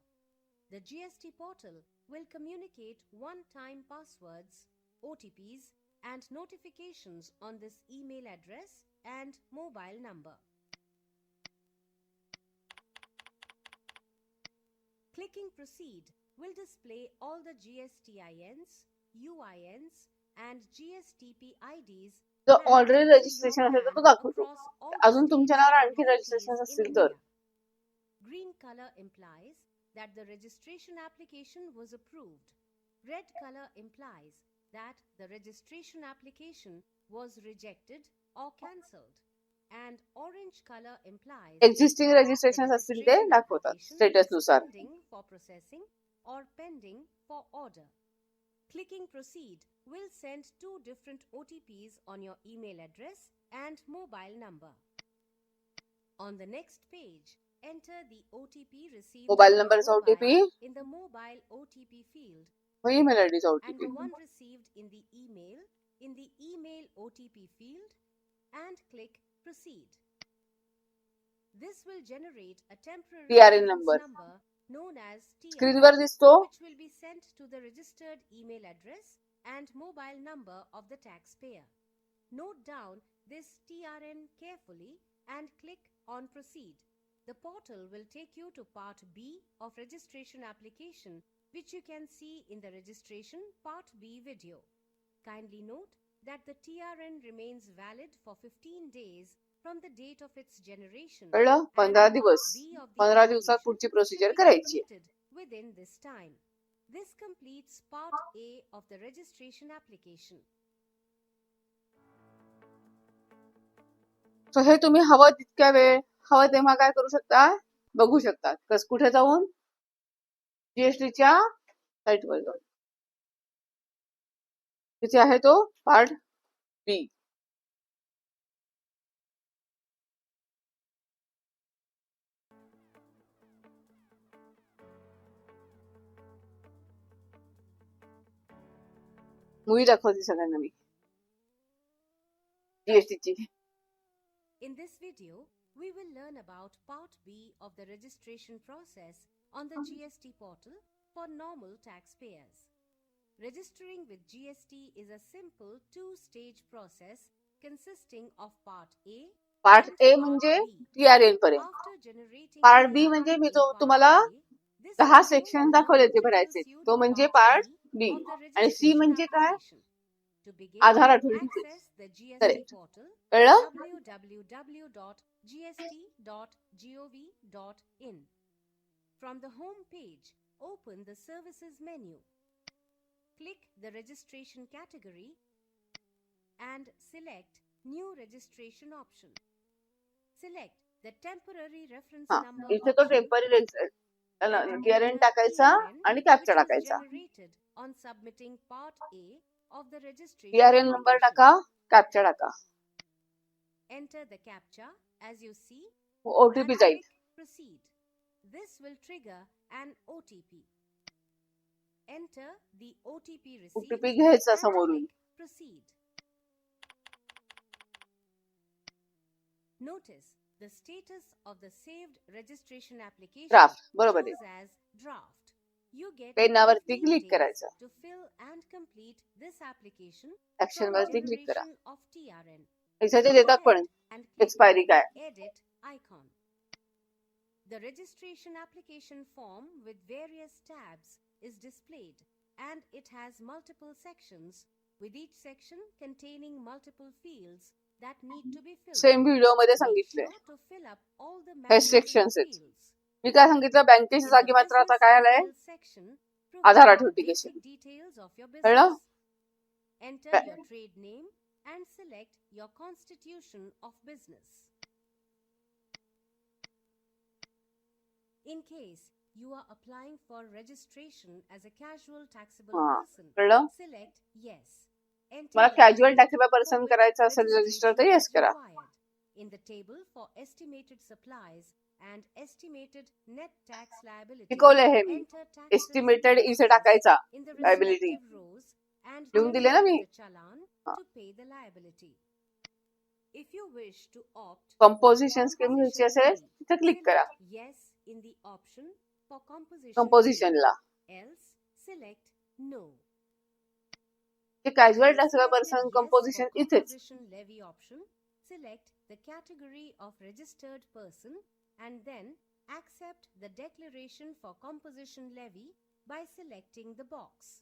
The GST portal will communicate one-time passwords, OTPs, and notifications on this email address and mobile number. Clicking Proceed will display all the GSTINs, UINs, and GSTP IDs already registration असेल तर तो दाखवतो. अजून तुमच्या नावावर आणखी registration असतील तर. Green color implies that the registration application was approved. Red color implies that the registration application was rejected or cancelled. And orange color implies existing registration असतील ते दाखवतात स्टेटस नुसार. pending for processing or pending for order. Clicking Proceed will send two different OTPs on your email address and mobile number. On the next page, enter the OTP received Mobile on number your is OTP. in the mobile OTP field email ID is and OTP. the one received in the email OTP field and click Proceed. This will generate a temporary TRN number known as TRN, स्क्रीनवर दिसतो. which will be sent to the registered email address and mobile number of the taxpayer. Note down this TRN carefully and click on Proceed. The portal will take you to part B of registration application, which you can see in the registration part B video. Kindly note that the TRN remains valid for 15 days from the date of its generation. कळलं? 15 दिवस. 15 दिवसात पुढची procedure करायची. Within this time. This completes part A of the registration application. So हे तुम्ही हवं तितक्या वेळ हवं तेव्हा काय करू शकता, बघू शकता. कुठे जाऊन जीएसटीच्या साईटवर जाऊन. तिथे आहे तो पार्ट बी. मूवी दाखवते सगळ्यांना मी जीएसटीची. In this video, we will learn about part B of the registration process on the GST portal for normal taxpayers. Registering with GST is a simple two-stage process consisting of part A part and A part म्हणजे B. TRN पर्यंत. After generating part बी TRN म्हणजे मी in part तुम्हाला A, this 10 video section will दाखवले ते introduce भरायचे. you तो to म्हणजे part part B B. of the आणि सी registration म्हणजे काय, application. To begin, Aadhaar authentication. access the GST correct. portal कळलं? www.gst.gov.in. From the home page, open the Services menu. Click the Registration category and select New Registration option. Select the Temporary Reference हा, Number इथे तो option temporary and TRN enter टाकायचा TRN, आणि which captcha was टाकायचा. generated on submitting Part A of the registration TRN number application. टाका, captcha टाका, Enter the CAPTCHA as you see and OTP जाईल. click Proceed. This will trigger an OTP. Enter the OTP receipt OTP घ्यायचा and समोरून. click Proceed. Notice the status of the saved registration application draft बरोबर आहे. shows as draft. You get पेनावरती enough click details करायचं. to fill and complete this application action from वरती click करा. generation of TRN. इथे Go देतात ahead पण and click expiry the काय. Edit icon. The registration application form with various tabs is displayed and it has multiple sections, with each section containing multiple fields that need to be filled. Same video मध्ये Make सांगितले sure to fill up all the हे mandatory sections आहेत. fields. मी काय सांगितलं, बँकेच्या In the जागी मात्र आता business काय आलंय, details section, Aadhaar provide the authentication. basic details of your कळलं? business. Enter your trade name and select your constitution of business. In case you are applying for registration as a casual taxable हा, person, कळलं? select yes. Enter मला the casual period taxable for person which करायचं असेल register तर registration yes is करा. required. In the table for estimated supplies and estimated net tax liability, शिकवलंय हे मी. enter taxes estimated and इथे cess टाकायचा in the liability. respective rows and लिहून दिले ना मी. generate the challan हा. to pay the liability. If you wish to opt composition scheme घ्यायची असेल levy, तिथे क्लिक करा. select yes in the option for composition levy. कंपोजिशनला Else select no. ते casual If you taxable selected person yes composition for इथेच. composition levy option, select the category of registered person and then accept the declaration for composition levy by selecting the box.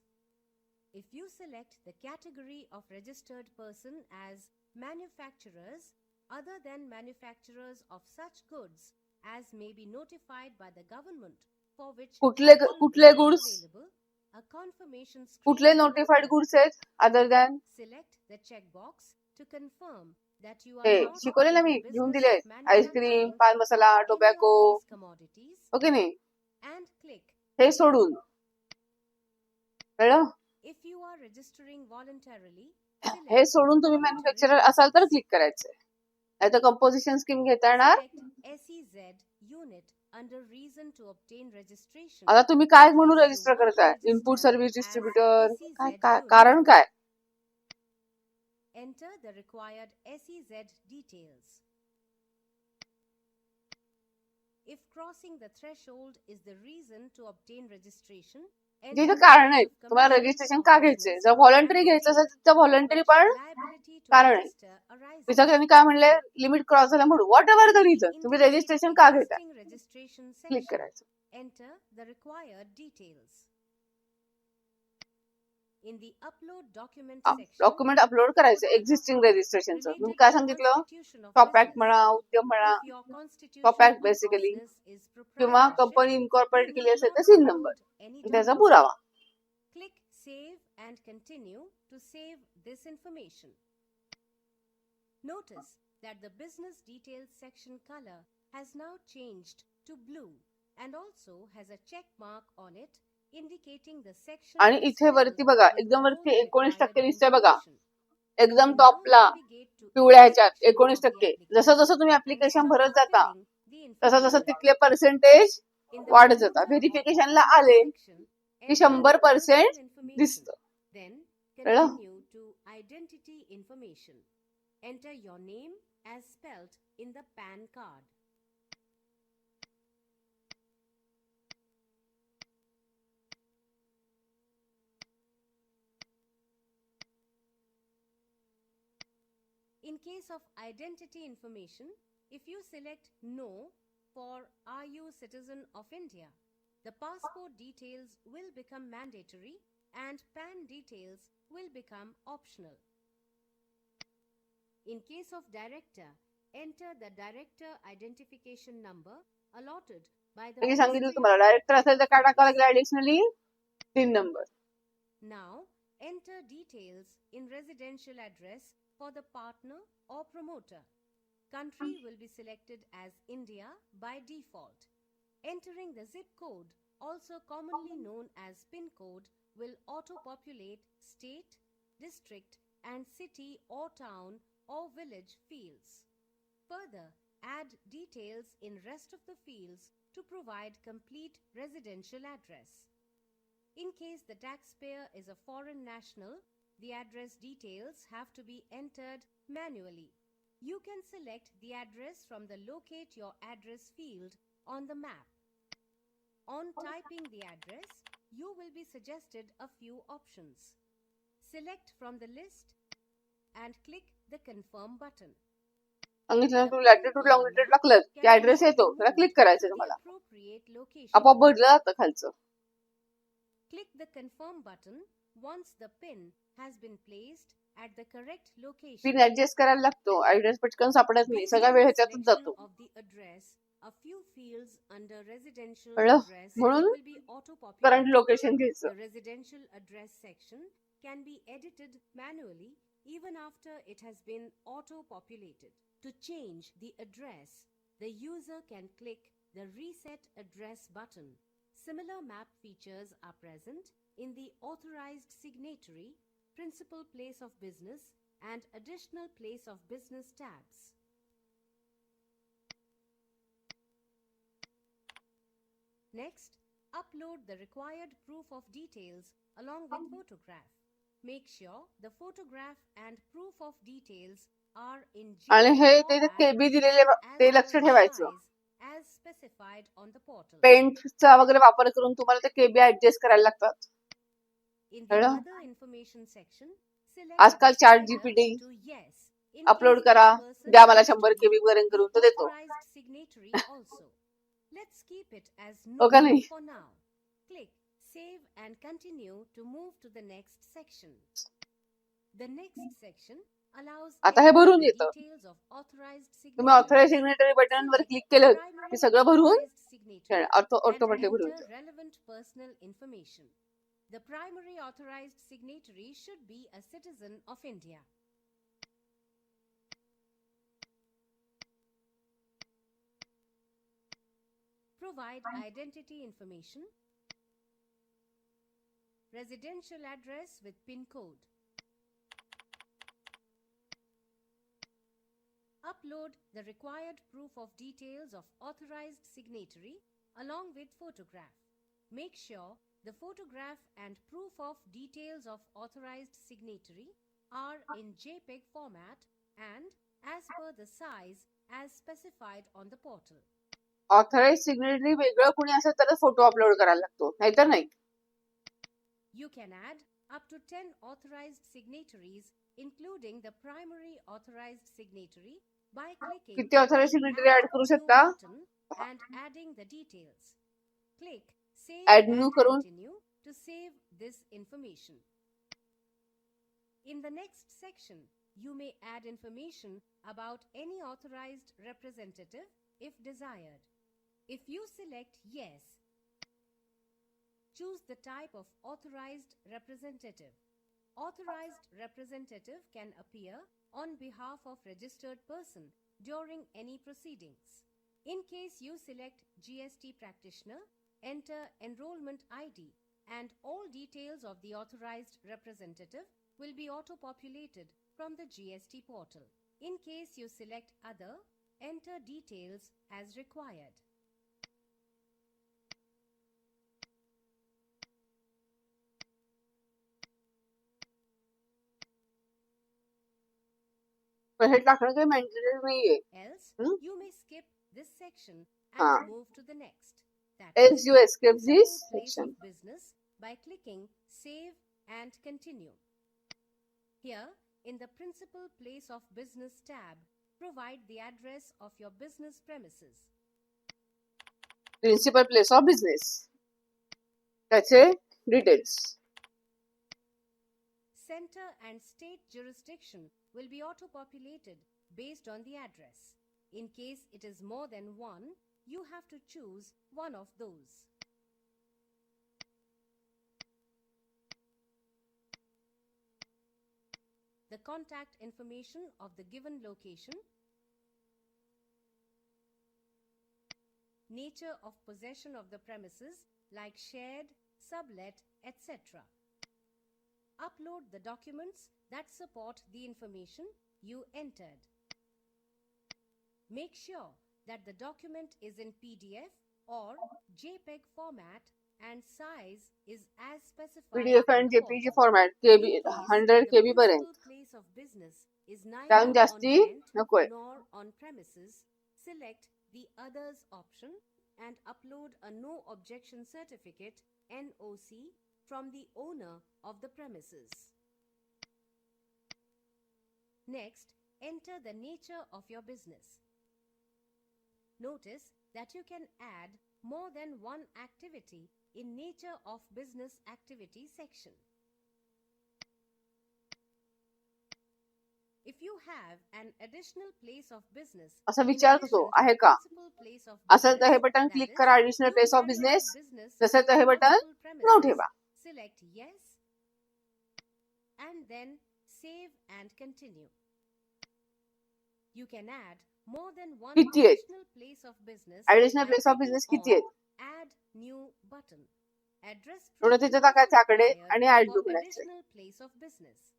If you select the category of registered person as manufacturers other than manufacturers of such goods as may be notified by the government for which कुठले action कुठले is goods, available, a confirmation screen कुठले will notified appear. Goods आहेत other than Select the checkbox to confirm that you are हे not शिकवले ना in me, the लिहून business दिले. of ice cream, manufacturing पान मसाला, any tobacco, of these commodities okay नाही, and click हे सोडून. कळलं? if you are registering voluntarily, हे select सोडून तुम्ही voluntary मॅन्युफॅक्चरर असाल तर process. क्लिक करायचंय. नाही तर कंपोजिशन स्कीम घेता येणार. Select SEZ unit under reason to obtain registration. आता तुम्ही काय in म्हणून case you register want to करताय, register input service as distributor, SEZ काय unit. कारण काय? Enter the required SEZ details. If crossing the threshold is the reason to obtain registration, enter जिथे the कारण date आहे of तुम्हाला commencement registration of का business घ्यायचंय. जर व्हॉलंटरी and घ्यायचं date असेल तर for व्हॉलंटरी which पण liability to कारण आहे. register arises. तिथं त्यांनी काय म्हणले, लिमिट क्रॉस झालं म्हणून व्हॉट एव्हर द रिझन तुम्ही Indicate रजिस्ट्रेशन का घेताय existing registration क्लिक section. करायचं. Enter the required details. In the upload document section, document upload upload करायचं the एक्झिस्टिंग document रजिस्ट्रेशनचं. related तुम्ही काय to सांगितलं, constitution of टॉप ऍक्ट business. म्हणा, उद्यम म्हणा, If your constitution टॉप ऍक्ट of बेसिकली, business is किंवा proprietorship, कंपनी इन्कॉर्पोरेट you केली need असेल तर not CIN number, upload any त्याचा document. पुरावा. Click Save and Continue to save this information. Notice that the business details section color has now changed to blue and also has a check mark on it indicating the section आणि is इथे filled वरती बघा, with एकदम all वरती the 19% required दिसतंय बघा. information. एकदम You can now टॉपला navigate to पिवळ्या each ह्याच्यात section of 19%. the जसं जसं application तुम्ही and ऍप्लिकेशन start भरत जाता filling the तसं तसं information. तिथले पर्सेंटेज In the वाढत footer जातात. of the व्हेरिफिकेशनला document आले section, की enter the 100% personal information. दिसतं. Then कळलं? continue to identity information. Enter your name as spelt in the PAN card. In case of identity information, if you select No for Are you citizen of India, the passport details will become mandatory and PAN details will become optional. In case of director, enter the director identification number allotted by the मी सांगितलं Ministry तुम्हाला of director असेल तर काय Corporate टाकावं Affairs. लागेल additionally 3 number. Now, enter details in residential address for the partner or promoter. Country will be selected as India by default. Entering the zip code, also commonly known as PIN code, will auto-populate state, district, and city or town or village fields. Further, add details in rest of the fields to provide complete residential address. In case the taxpayer is a foreign national, the address details have to be entered manually. You can select the address from the Locate Your Address field on the map. On typing the address, you will be suggested a few options. Select from the list and click the Confirm button. सांगितलं The तू pin latitude on the longitude map टाकलं की can address also येतो, be त्याला click moved करायचं to the तुम्हाला, appropriate location. आपोआप भरलं जातं खालचं. Click the Confirm button once the pin has been placed at the correct location. Pin adjust करायला लागतो, ऍड्रेस पटकन सापडत नाही, Based सगळा on वेळ the ह्याच्यातच selection जातो. of the address, a few fields under residential कळलं? address म्हणून will be current auto-populated. Location घ्यायचं. The residential address section can be edited manually even after it has been auto-populated. To change the address, the user can click the Reset Address button. Similar map features are present in the Authorized Signatory, Principal Place of Business, and Additional Place of Business tabs. Next, upload the required proof of details along with photograph. Make sure the photograph and proof of details are in आणि हे JPEG ते format KB दिलेले and as ते per लक्ष the ठेवायचं. size as specified on the portal. पेंटचा वगैरे वापर करून तुम्हाला ते केबी ऍडजस्ट करायला लागतात. In the कळलं? other information section, select आजकाल the chat sender GPT to yes in upload case करा, this person द्या मला wants 100 to केबी be वगैरे the करून तो देतो. authorized signatory also. Let's keep it as हो का no नाही? for now. Click Save and continue to move to the next section. The next section allows आता हे entering भरून the येतं. details of authorized तुम्ही ऑथराइज signatories. सिग्नेटरी बटन वर Select click केलं की primary सगळं भरून authorized signatory and ऑटोमॅटिक भरून enter येतं. relevant personal information. The primary authorized signatory should be a citizen of India. Provide identity information, residential address with PIN code. Upload the required proof of details of authorized signatory along with photograph. Make sure the photograph and proof of details of authorized signatory are in JPEG format and as per the size as specified on the portal. Authorised signatory वेगळं कुणी असेल तरच photo upload करायला लागतो, नाहीतर नाही. You can add up to 10 authorized signatories, including the primary authorized signatory, by clicking किती authorised the signatory Add add करू New शकता? button and adding the details. Click Save add new and करून Continue to save this information. In the next section, you may add information about any authorized representative if desired. If you select Yes, choose the type of authorized representative. Authorized representative can appear on behalf of registered person during any proceedings. In case you select GST practitioner, enter enrollment ID and all details of the authorized representative will be auto-populated from the GST portal. In case you select other, enter details as required. पण हे टाकणं काही mandatory नाहीये. Else, Hmm? you may skip this section and Ah. move to the next. That Else is you escape principal this place section. of business by clicking Save and Continue. Here, in the Principal Place of Business tab, provide the address of your business premises. Principal place of business, त्याचे details. Center and state jurisdiction will be auto-populated based on the address. In case it is more than one, you have to choose one of those. The contact information of the given location, nature of possession of the premises like shared, sublet, etc. Upload the documents that support the information you entered. Make sure that the document is in PDF or JPEG format and size is as specified PDF on and the JPG form. Format In KB case 100 the KB पर्यंत. principal place of business is त्याहून neither on जास्ती rent नकोय. nor on premises, select the others option and upload a no objection certificate NOC from the owner of the premises. Next, enter the nature of your business. Notice that you can add more than one activity in Nature of Business Activity section. If you have an additional place of business असा in विचार addition करतो to आहे the का? principal place of असेल तर हे business, button that click is, करा additional you place of carry business. out business नसेल तर on हे बटन multiple नो premises. ठेवा. Select yes and then save and continue. You can add more than one किती आहेत? additional place of business additional by place of clicking business किती on आहेत? Add New button. Address थोडं proof is तिथे also टाकायचं आकडे required आणि add for करायचे. additional place of business.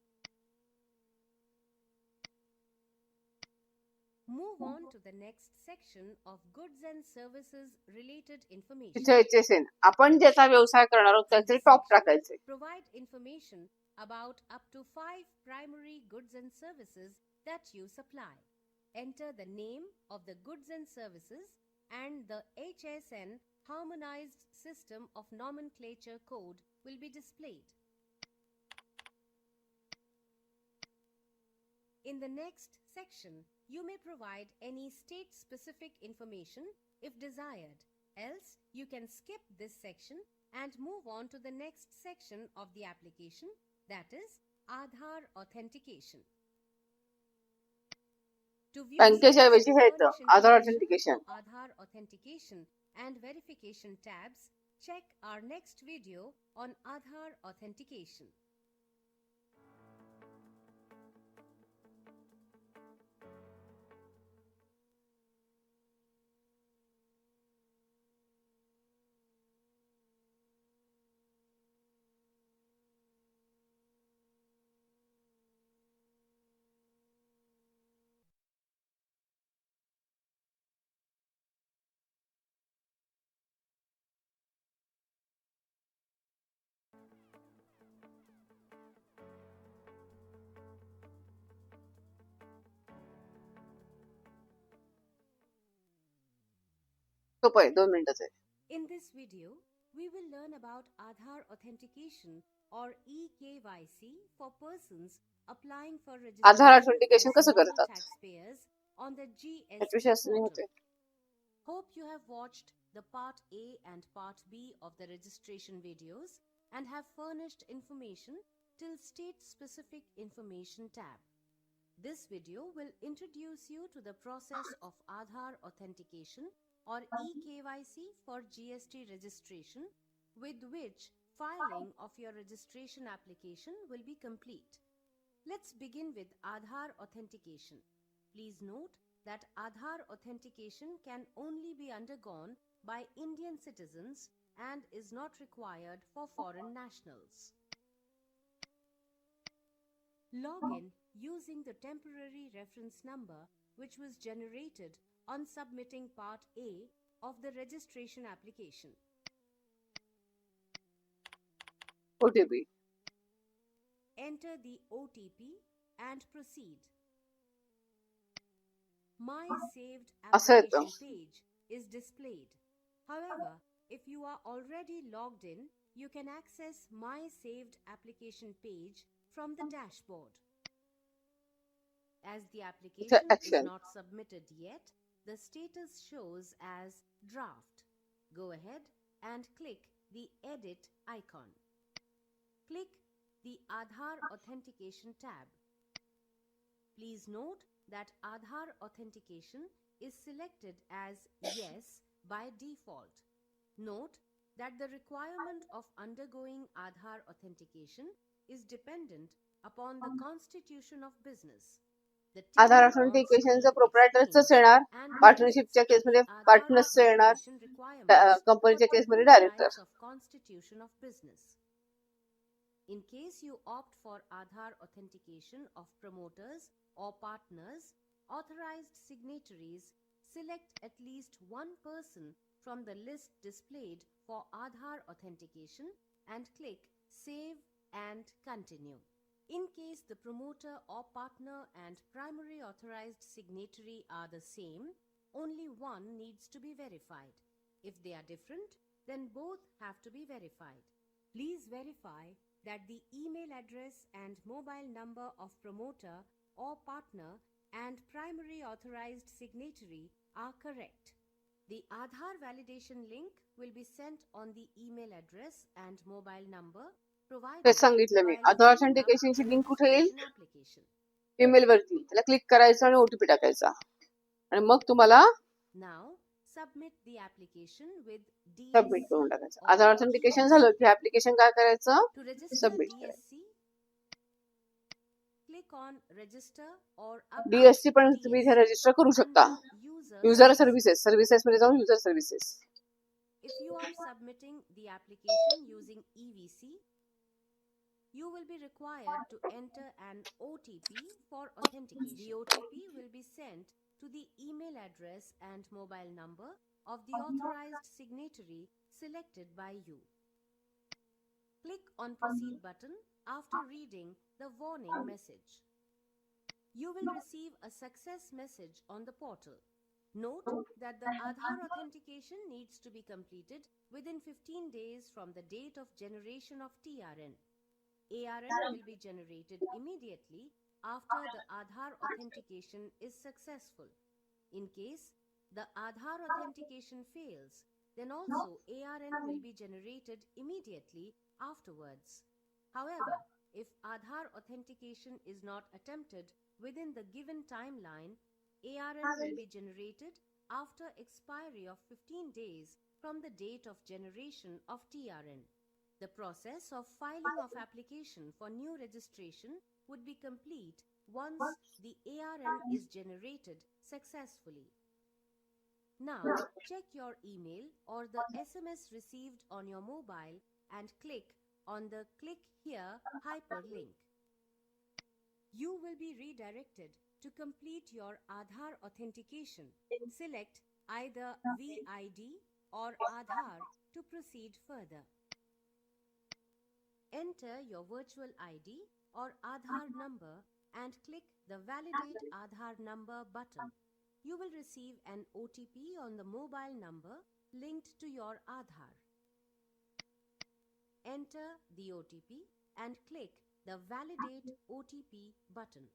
Move on to the next section of goods and services related information. तिथे HSN आपण ज्याचा व्यवसाय करणार आहोत In त्याचे this टॉप section, टाकायचे. provide information about up to 5 primary goods and services that you supply. Enter the name of the goods and services and the HSN Harmonized System of Nomenclature code will be displayed. In the next section, you may provide any state-specific information if desired. Else, you can skip this section and move on to the next section of the application, that is Aadhaar authentication. To view बँकेच्या steps ऐवजी to हे येतं furnish Aadhaar information authentication. for Aadhaar authentication and verification tabs, check our next video on Aadhaar authentication. सोपं आहे 2 मिनिटाचं आहे. In this video, we will learn about Aadhaar authentication or eKYC for persons applying for Aadhaar registration authentication as कसं normal करतात taxpayers on the याच्याविषयी GST असं नाही portal. होते. Hope you have watched the Part A and Part B of the registration videos and have furnished information till State-Specific Information tab. This video will introduce you to the process of Aadhaar authentication or eKYC for GST registration, with which filing of your registration application will be complete. Let's begin with Aadhaar authentication. Please note that Aadhaar authentication can only be undergone by Indian citizens and is not required for foreign nationals. Log in using the temporary reference number which was generated on submitting Part A of the registration application. OTP. Enter the OTP and proceed. My saved असं येतं. application page is displayed. However, if you are already logged in, you can access My Saved Application page from the dashboard. As the application is action. not submitted yet, the status shows as draft. Go ahead and click the Edit icon. Click the Aadhaar Authentication tab. Please note that Aadhaar authentication is selected as yes by default. Note that the requirement of undergoing Aadhaar authentication is dependent upon the constitution of business. The Aadhaar table on ऑथेंटिकेशनचं screen प्रोप्रायटरचंच explains येणार, and पार्टनरशिपच्या lists केसमध्ये the Aadhaar पार्टनर्सचं येणार, authentication requirements कंपनीच्या for केसमध्ये different director. types of constitution of business. In case you opt for Aadhaar authentication of promoters or partners, authorized signatories, select at least one person from the list displayed for Aadhaar authentication and click Save and Continue. In case the promoter or partner and primary authorized signatory are the same, only one needs to be verified. If they are different, then both have to be verified. Please verify that the email address and mobile number of promoter or partner and primary authorized signatory are correct. The Aadhaar validation link will be sent on the email address and mobile number provided तेच सांगितलं मी. while Aadhaar filling up ऑथेंटिकेशनची the link कुठे येईल? registration application. Email वरती त्याला click करायचं आणि OTP टाकायचा आणि मग तुम्हाला Now submit the application with submit DSC करून टाकायचं. or Aadhaar authentication EVC. झालं की ऍप्लिकेशन काय करायचं? To register सबमिट करायचं. DSC, click on register or update DSC पण तुम्ही इथे DSC रजिस्टर करू शकता. under user user services. Services मध्ये जाऊन user services. If you are submitting the application using EVC, you will be required to enter an OTP for authentication. The OTP will be sent to the email address and mobile number of the authorized signatory selected by you. Click on Proceed button after reading the warning message. You will receive a success message on the portal. Note that the Aadhaar authentication needs to be completed within 15 days from the date of generation of TRN. ARN will be generated immediately after the Aadhaar authentication is successful. In case the Aadhaar authentication fails, then also ARN will be generated immediately afterwards. However, if Aadhaar authentication is not attempted within the given timeline, ARN will be generated after expiry of 15 days from the date of generation of TRN. The process of filing of application for new registration would be complete once the ARN is generated successfully. Now, check your email or the SMS received on your mobile and click on the Click Here hyperlink. You will be redirected to complete your Aadhaar authentication. Select either VID or Aadhaar to proceed further. Enter your virtual ID or Aadhaar number and click the Validate Aadhaar Number button. You will receive an OTP on the mobile number linked to your Aadhaar. Enter the OTP and click the Validate OTP button.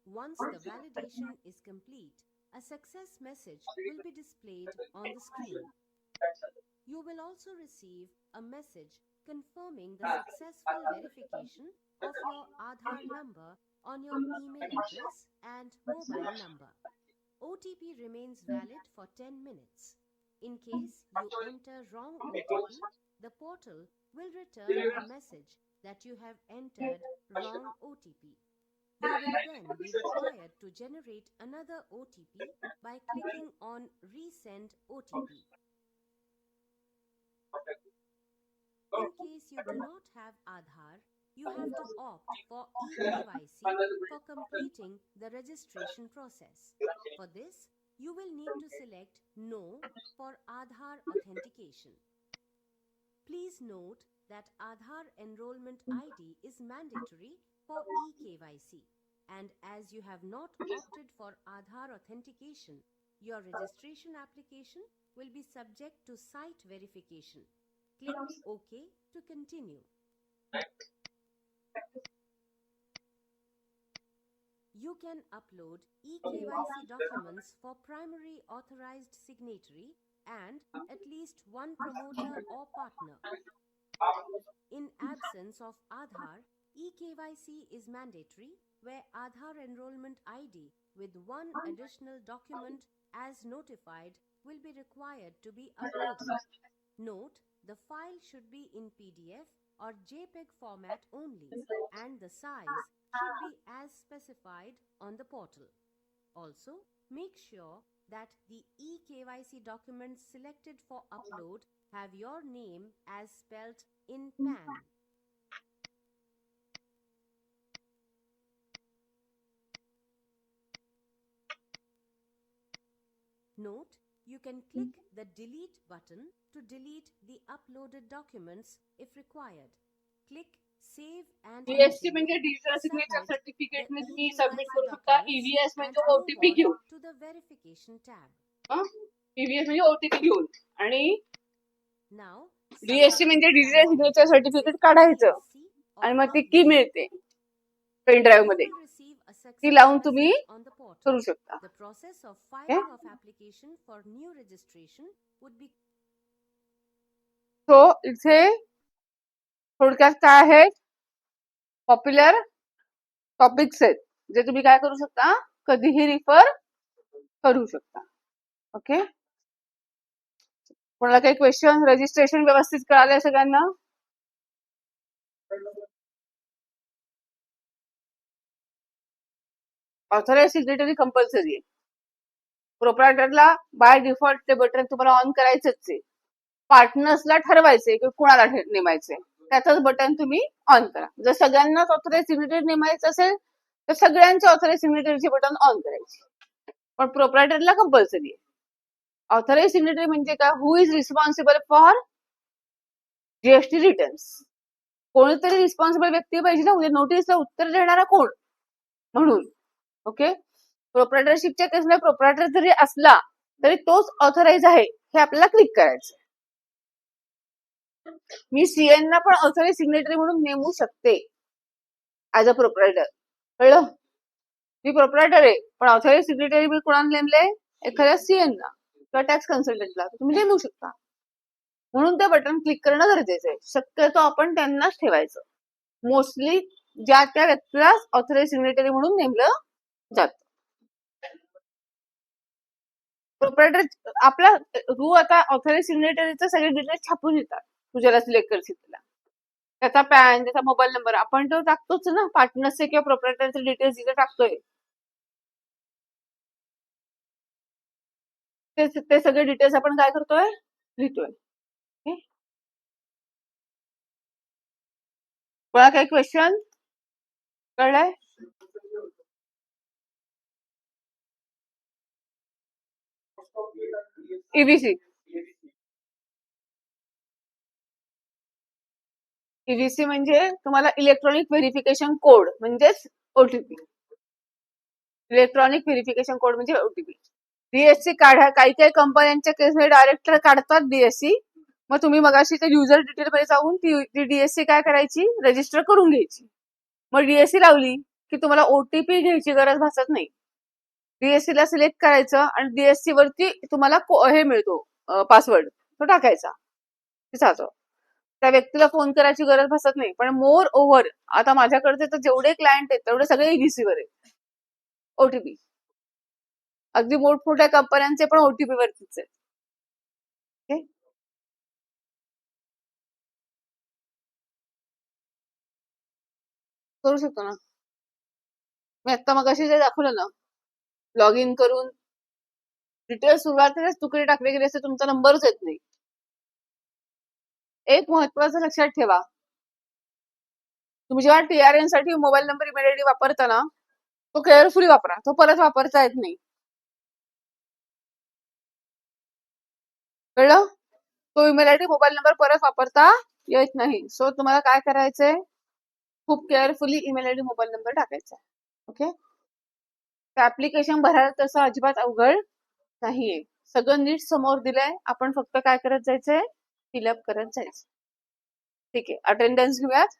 Once the validation is complete, a success message will be displayed on the screen. You will also receive a message confirming the successful verification of your Aadhaar number on your email address and mobile number. OTP remains valid for 10 minutes. In case you enter wrong OTP, the portal will return a message that you have entered wrong OTP. You will then be required to generate another OTP by clicking on Resend OTP. In case you do not have Aadhaar, you have to opt for eKYC for completing the registration process. For this, you will need to select No for Aadhaar authentication. Please note that Aadhaar enrollment ID is mandatory for eKYC, and as you have not opted for Aadhaar authentication, your registration application will be subject to site verification. Click OK to continue. You can upload eKYC documents for primary authorized signatory and at least one promoter or partner. In absence of Aadhaar, eKYC is mandatory where Aadhaar enrollment ID with one additional document as notified will be required to be uploaded. Note, the file should be in PDF or JPEG format only, and the size should be as specified on the portal. Also, make sure that the eKYC documents selected for upload have your name as spelt in PAN. Note, you can click the delete button to delete the uploaded documents if required. Click save and DSC continue म्हणजे to digital signature submit certificate the ने तुम्ही eKYC submit करू शकता. documents EVS and म्हणजे move OTP on घेऊन. to the verification tab. EVS म्हणजे OTP घेऊन आणि Now, डीएससी submit म्हणजे the digital candidate signature details certificate in काढायचं DSC or आणि मग ती की EVC. मिळते पेन ड्राईव्ह You मध्ये, will receive a ती success लावून तुम्ही message on the portal. करू शकता. The process of Okay? filing of application for new registration would be so इथे थोडक्यात काय आहेत, पॉप्युलर टॉपिक्स आहेत जे तुम्ही काय करू शकता, कधीही रिफर करू शकता. ओके, कोणाला काही क्वेश्चन? रजिस्ट्रेशन व्यवस्थित कळालंय सगळ्यांना? ऑथराइज सिग्नेटरी कंपल्सरी आहे. प्रोप्रायटरला बाय डिफॉल्ट ते बटन तुम्हाला ऑन करायचंच आहे. पार्टनर्सला ठरवायचंय की कुणाला नेमायचंय, त्याचंच बटन तुम्ही ऑन करा. जर सगळ्यांनाच ऑथराइज सिग्नेटरी नेमायचं असेल तर सगळ्यांचे ऑथराइज सिग्नेटरीचे बटन ऑन करायचे, पण प्रोप्रायटरला कंपल्सरी आहे. ऑथराइज सिग्नेटरी म्हणजे काय? Who is responsible for GST returns. कोणीतरी रिस्पॉन्सिबल व्यक्ती पाहिजे ना, उद्या नोटीसला उत्तर देणारा कोण, म्हणून. ओके, प्रोप्रायटरशिपच्या केसमध्ये प्रोप्रायटर जरी असला तरी तोच ऑथराइज आहे हे आपल्याला क्लिक करायचं. मी सीएन ला पण ऑथराइज सिग्नेटरी म्हणून नेमू शकते ऍज अ प्रोप्रायटर. कळलं? मी प्रोप्रायटर आहे पण ऑथराइज सिग्नेटरी मी कोणाला नेमले? एखाद्या सीएन ला किंवा टॅक्स कन्सल्टंटला तुम्ही नेमू शकता. म्हणून ते बटन क्लिक करणं गरजेचं आहे. शक्यतो आपण त्यांनाच ठेवायचं. मोस्टली ज्या त्या व्यक्तीला ऑथराइज सिग्नेटरी म्हणून नेमलं जात. प्रोप्रायटर आपला रू आता ऑथराइज सिग्नेटरीचे सगळे डिटेल्स छापून येतात. तुझ्याला सिलेक्ट करशील त्याचा पॅन, त्याचा मोबाईल नंबर आपण तो टाकतोच ना. पार्टनरचे किंवा प्रोप्रायटरचे डिटेल्स तिथे टाकतोय, ते सगळे डिटेल्स आपण काय करतोय, लिहितोय. कोणा काही क्वेश्चन? कळलंय? ईव्हीसी ईव्हीसी म्हणजे तुम्हाला इलेक्ट्रॉनिक व्हेरिफिकेशन कोड म्हणजेच ओटीपी. इलेक्ट्रॉनिक व्हेरिफिकेशन कोड म्हणजे ओटीपी. डीएससी काढा. काही काही कंपन्यांच्या केसमध्ये डायरेक्टर काढतात डीएससी. मग तुम्ही मगाशी ते युजर डिटेल मध्ये जाऊन ती डीएससी काय करायची, रजिस्टर करून घ्यायची. मग डीएससी लावली की तुम्हाला ओटीपी घ्यायची गरज भासत नाही. डीएससी ला सिलेक्ट करायचं आणि डीएससी वरती तुम्हाला हे मिळतो पासवर्ड, तो टाकायचा. त्या व्यक्तीला फोन करायची गरज भासत नाही. पण मोर ओव्हर आता माझ्याकडचे तर जेवढे क्लायंट आहेत तेवढे सगळे ईव्हीसी वर आहेत. ओटीपी अगदी मोठमोठ्या कंपन्यांचे पण ओटीपी वरतीच आहे. ओके, करू शकतो ना. मी आता मगाशी जे दाखवलं ना, लॉग इन करून डिटेल्स सुरुवातीलाच तुकडे टाकले गेले असते, तुमचा नंबरच येत नाही. एक महत्वाचं लक्षात ठेवा, तुम्ही जेव्हा टीआरएन साठी मोबाईल नंबर ईमेल आयडी वापरता ना, तो केअरफुली वापरा. तो परत वापरता येत नाही. कळलं? तो ईमेल आयडी मोबाईल नंबर परत वापरता येत नाही. सो तुम्हाला काय करायचंय, खूप carefully email ID mobile number टाकायचा. ओके, ऍप्लिकेशन भरायला तसं अजिबात अवघड नाहीये. सगळं नीट समोर दिलंय. आपण फक्त काय करत जायचंय, फिलअप करत जायचं. ठीक आहे, अटेंडन्स घेऊयात.